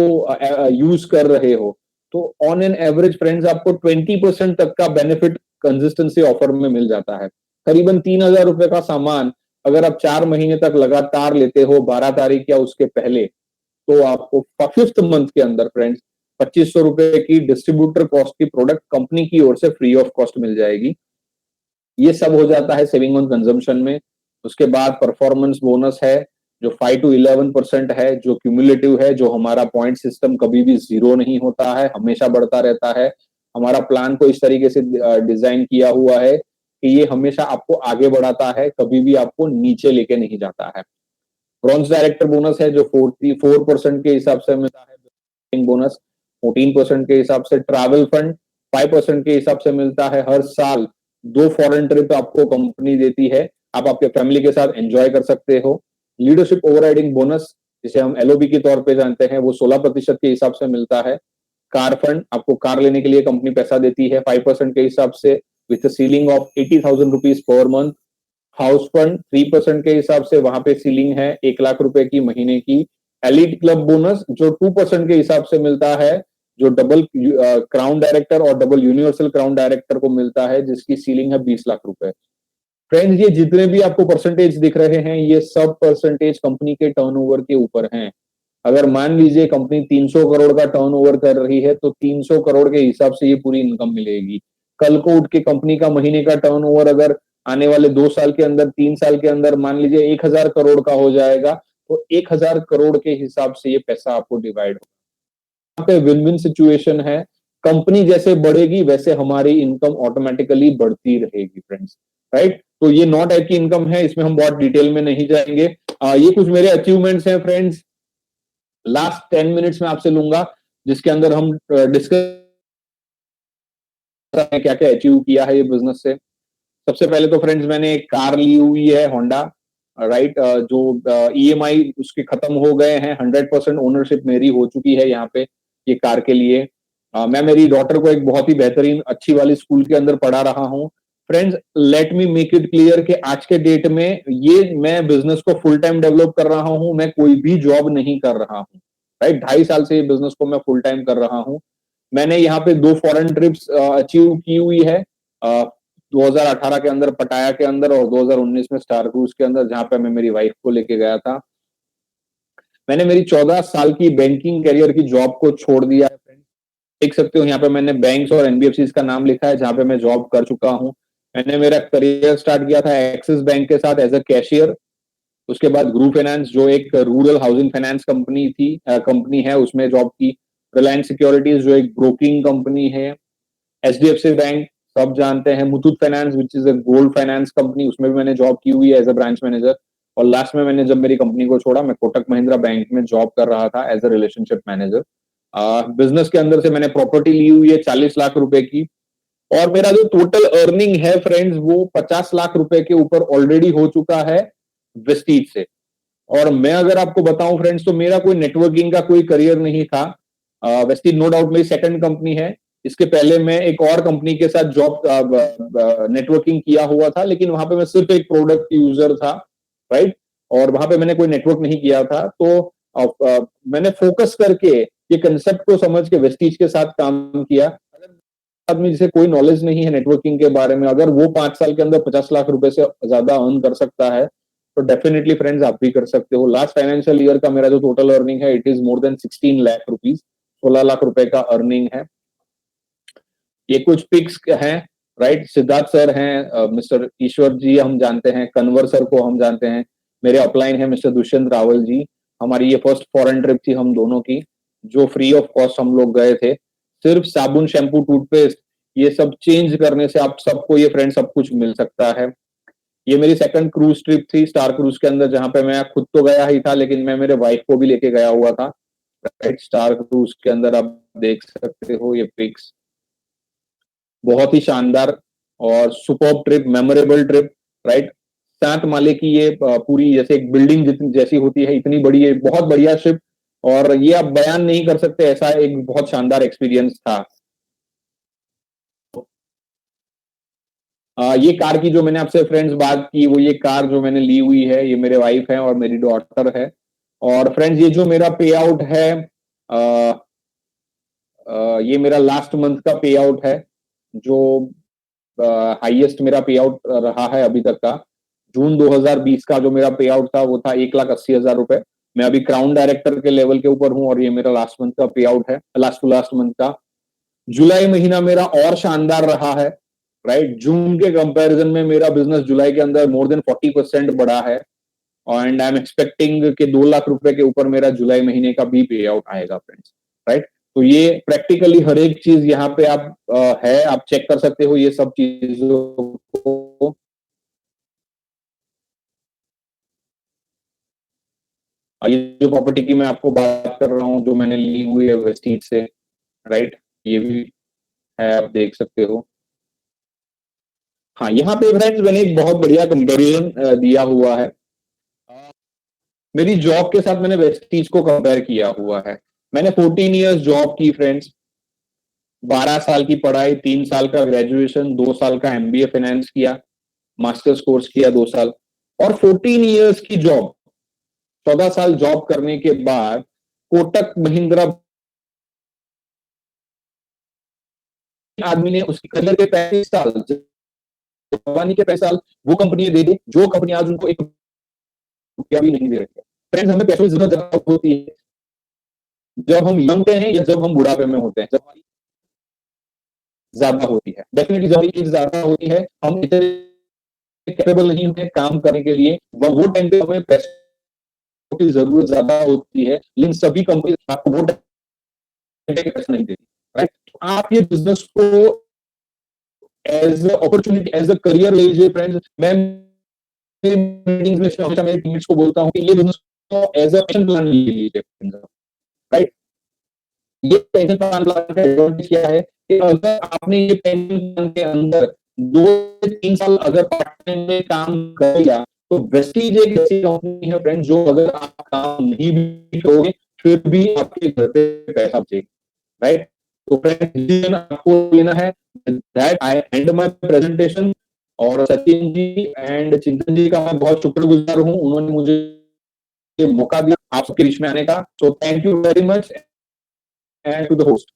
[SPEAKER 3] यूज कर रहे हो तो ऑन एन एवरेज फ्रेंड्स आपको 20% तक का बेनिफिट कंसिस्टेंसी ऑफर में मिल जाता है। करीबन 3,000 रुपए का सामान अगर आप 4 महीने तक लगातार लेते हो 12 तारीख या उसके पहले, तो आपको 5th मंथ के अंदर फ्रेंड्स 2500 रुपए की डिस्ट्रीब्यूटर कॉस्ट की प्रोडक्ट कंपनी की ओर से फ्री ऑफ कॉस्ट मिल जाएगी। ये सब हो जाता है सेविंग ऑन कंजम्पशन में। उसके बाद परफॉर्मेंस बोनस है जो 5 to 11% है, जो क्यूमुलेटिव है, जो हमारा पॉइंट सिस्टम कभी भी जीरो नहीं होता है, हमेशा बढ़ता रहता है। हमारा प्लान को इस तरीके से डिजाइन किया हुआ है कि ये हमेशा आपको आगे बढ़ाता है, कभी भी आपको नीचे लेके नहीं जाता है। ब्रॉन्ज डायरेक्टर बोनस है जो 44% के हिसाब से मिलता है, बोनस 14% के हिसाब से, ट्रैवल फंड 5% के हिसाब से मिलता है। हर साल 2 फॉरेन ट्रिप आपको कंपनी देती है, आप आपके फैमिली के साथ एंजॉय कर सकते हो। लीडरशिप ओवरराइडिंग बोनस जिसे हम एलओबी के तौर पे जानते हैं, वो 16% के हिसाब से मिलता है। कार फंड, आपको कार लेने के लिए कंपनी पैसा देती है 5% के हिसाब से with ceiling of 80,000 rupees per month. House fund 3% के हिसाब से, वहां पे सीलिंग है 1 लाख रुपए की महीने की। एलिट क्लब बोनस जो 2% के हिसाब से मिलता है, जो डबल क्राउन डायरेक्टर और डबल यूनिवर्सल क्राउन डायरेक्टर को मिलता है, जिसकी सीलिंग है 20 लाख रुपए। फ्रेंड्स, ये जितने भी आपको परसेंटेज दिख रहे हैं, ये सब परसेंटेज कंपनी के टर्नओवर के ऊपर हैं। अगर मान लीजिए कंपनी 300 करोड़ का टर्नओवर कर रही है तो 300 करोड़ के हिसाब से ये पूरी इनकम मिलेगी। कल को उठ के कंपनी का महीने का टर्नओवर अगर आने वाले 2 साल के अंदर, 3 साल के अंदर मान लीजिए 1000 करोड़ का हो जाएगा, तो 1000 करोड़ के हिसाब से ये पैसा आपको डिवाइड होगा। यहाँ पे विन विन सिचुएशन है। कंपनी जैसे बढ़ेगी वैसे हमारी इनकम ऑटोमेटिकली बढ़ती रहेगी फ्रेंड्स, राइट। तो ये 9 टाइप की इनकम है, इसमें हम बहुत डिटेल में नहीं जाएंगे। ये कुछ मेरे अचीवमेंट्स हैं फ्रेंड्स, लास्ट 10 मिनट्स में आपसे लूंगा, जिसके अंदर हम डिस्कस क्या क्या अचीव किया है ये बिजनेस से। सबसे पहले तो फ्रेंड्स मैंने एक कार ली हुई है होंडा, राइट, जो ईएमआई उसके खत्म हो गए हैं, 100% ओनरशिप मेरी हो चुकी है यहाँ पे ये कार के लिए। मैं मेरी डॉटर को एक बहुत ही बेहतरीन अच्छी वाली स्कूल के अंदर पढ़ा रहा हूँ। Friends, let me make it clear कि आज के डेट में ये मैं बिजनेस को फुल टाइम डेवलप कर रहा हूँ, मैं कोई भी जॉब नहीं कर रहा हूँ, राइट। 2.5 साल से ये बिजनेस को मैं फुल टाइम कर रहा हूँ। मैंने यहाँ पे 2 फॉरेन ट्रिप्स अचीव की हुई है, 2018 के अंदर पटाया के अंदर और 2019 में स्टार क्रूज के अंदर, जहां पे मैं मेरी वाइफ को लेके गया था। मैंने मेरी 14 साल की बैंकिंग करियर की जॉब को छोड़ दिया है फ्रेंड्स। देख सकते हो यहाँ पे मैंने बैंक्स और एनबीएफसी का नाम लिखा है, जहां पे मैं जॉब कर चुका हूँ। मैंने मेरा करियर स्टार्ट किया था एक्सिस बैंक के साथ एज अ कैशियर। उसके बाद ग्रू फाइनेंस जो एक रूरल हाउसिंग फाइनेंस कंपनी है, उसमें जॉब की। रिलायंस सिक्योरिटीज जो एक ब्रोकिंग कंपनी है। एचडीएफसी बैंक सब जानते हैं। Muthoot finance which is a gold finance company, उसमें भी मैंने जॉब की हुई है एज अ ब्रांच मैनेजर। और लास्ट में मैंने जब मेरी कंपनी को छोड़ा, मैं कोटक महिंद्रा बैंक में जॉब कर रहा था as a relationship manager. Business के अंदर से मैंने प्रॉपर्टी ली हुई है 40 लाख रुपए की, और मेरा जो टोटल अर्निंग है फ्रेंड्स वो 50 लाख रुपए के ऊपर ऑलरेडी हो चुका है वेस्टीज से। और मैं अगर आपको बताऊं फ्रेंड्स, तो मेरा कोई नेटवर्किंग का कोई करियर नहीं था। वेस्टीज नो डाउट मेरी सेकंड कंपनी है। इसके पहले मैं एक और कंपनी के साथ जॉब नेटवर्किंग किया हुआ था, लेकिन वहां पे मैं सिर्फ एक प्रोडक्ट यूजर था, राइट। और वहां पे मैंने कोई नेटवर्क नहीं किया था। तो मैंने फोकस करके ये कंसेप्ट को समझ के वेस्टीज के साथ काम किया। आदमी जिसे कोई नॉलेज नहीं है नेटवर्किंग के बारे में, अगर वो 5 साल के अंदर 50 लाख रुपए से ज्यादा अर्न कर सकता है, तो डेफिनेटली फ्रेंड्स आप भी कर सकते हो। लास्ट फाइनेंशियल ईयर का मेरा जो टोटल अर्निंग है, it is more than 16 lakh rupees, 16 lakh रुपए का अर्निंग है। ये कुछ पिक्स हैं, राइट। सिद्धार्थ सर हैं, मिस्टर ईश्वर जी हम जानते हैं, कन्वर सर को हम जानते हैं। मेरे अपलाइन है मिस्टर दुष्यंत रावल जी। हमारी ये फर्स्ट फॉरेन ट्रिप थी हम दोनों की, जो फ्री ऑफ कॉस्ट हम लोग गए थे। सिर्फ साबुन, शैम्पू, टूथपेस्ट ये सब चेंज करने से आप सबको ये फ्रेंड सब कुछ मिल सकता है। ये मेरी सेकंड क्रूज ट्रिप थी स्टार क्रूज के अंदर, जहां पे मैं खुद तो गया ही था, लेकिन मैं मेरे वाइफ को भी लेके गया हुआ था, राइट। स्टार क्रूज के अंदर आप देख सकते हो ये पिक्स, बहुत ही शानदार और superb trip, memorable trip, right. 7 माले की ये पूरी जैसे एक बिल्डिंग जितनी जैसी होती है, इतनी बड़ी है, बहुत बढ़िया शिप। और ये आप बयान नहीं कर सकते, ऐसा एक बहुत शानदार एक्सपीरियंस था। ये कार की जो मैंने आपसे फ्रेंड्स बात की, वो ये कार जो मैंने ली हुई है, ये मेरे वाइफ है और मेरी डॉटर है। और फ्रेंड्स, ये जो मेरा पे आउट है, ये मेरा लास्ट मंथ का पे आउट है, जो हाईएस्ट मेरा पे आउट रहा है अभी तक का। जून 2020 का जो मेरा पे आउट था वो था 1,80,000 रुपए, मैं अभी क्राउन डायरेक्टर के लेवल के ऊपर हूं और ये मेरा लास्ट मंथ का पे आउट है, लास्ट टू लास्ट मंथ का। जुलाई महीना मेरा और शानदार रहा है, राइट। जून के कंपैरिजन में मेरा बिजनेस जुलाई के अंदर मोर देन 40% बढ़ा है एंड आई एम एक्सपेक्टिंग कि 2 लाख रुपए के ऊपर मेरा जुलाई महीने का भी पे आउट आएगा फ्रेंड्स, राइट। तो ये प्रैक्टिकली हर एक चीज यहाँ पे आप है, आप चेक कर सकते हो ये सब चीजों को। ये जो प्रॉपर्टी की मैं आपको बात कर रहा हूँ जो मैंने ली हुई है वेस्टीज से, राइट, ये भी है, आप देख सकते हो। हाँ, यहाँ पे फ्रेंड्स मैंने एक बहुत बढ़िया कंपैरिजन दिया हुआ है। मेरी जॉब के साथ मैंने वेस्टीज को कंपेयर किया हुआ है। मैंने 14 इयर्स जॉब की फ्रेंड्स, 12 साल की पढ़ाई, 3 साल का ग्रेजुएशन, 2 साल का एमबीए फाइनेंस किया, मास्टर्स कोर्स किया 2 साल, और 14 इयर्स की जॉब, 14 साल जॉब करने के बाद कोटक महिंद्रा आदमी ने उसके करियर के 35 साल, जवानी के 35 साल वो कंपनी दे दी जो कंपनी आज उनको 1 रुपया भी नहीं दे रही है। फ्रेंड्स, हमें पैसों की जरूरत जब होती है, जब हम यंग हैं या जब हम बुढ़ापे में होते हैं, जब हमारी ज्यादा होती है, डेफिनेटली जब हमारी एज ज्यादा होती है, हम इतने कैपेबल नहीं होते काम करने के लिए, वो टाइम पे हमें पैसों की जरूरत ज्यादा होती है, लेकिन सभी कंपनी आपको वो टाइम पे पैसा नहीं देती, राइट। आप ये बिजनेस को as a opportunity, as a career ले लीजिए फ्रेंड्स। मैं मीटिंग्स में हमेशा मेरे टीममेट्स को बोलता हूँ कि ये बिजनेस को एज अ पैशन प्लान ले लीजिए, राइट। ये पेंशन प्लान का एडवांटेज क्या है कि अगर आपने ये पेंशन प्लान के अंदर 2 से 3 साल अगर पार्ट टाइम में काम कर लिया, तो वेस्टीज एक ऐसी कंपनी है फ्रेंड्स जो अगर आप काम नहीं भी करोगे फिर भी आपके घर पे पैसा बचेगा, राइट। तो फ्रेंड्स आपको लेना है। That I and my presentation. और सचिन जी एंड चिंतन जी का मैं बहुत शुक्रगुजार हूँ, उन्होंने मुझे ये मौका दिया आप सबके बीच में आने का। So thank you very much and to the host.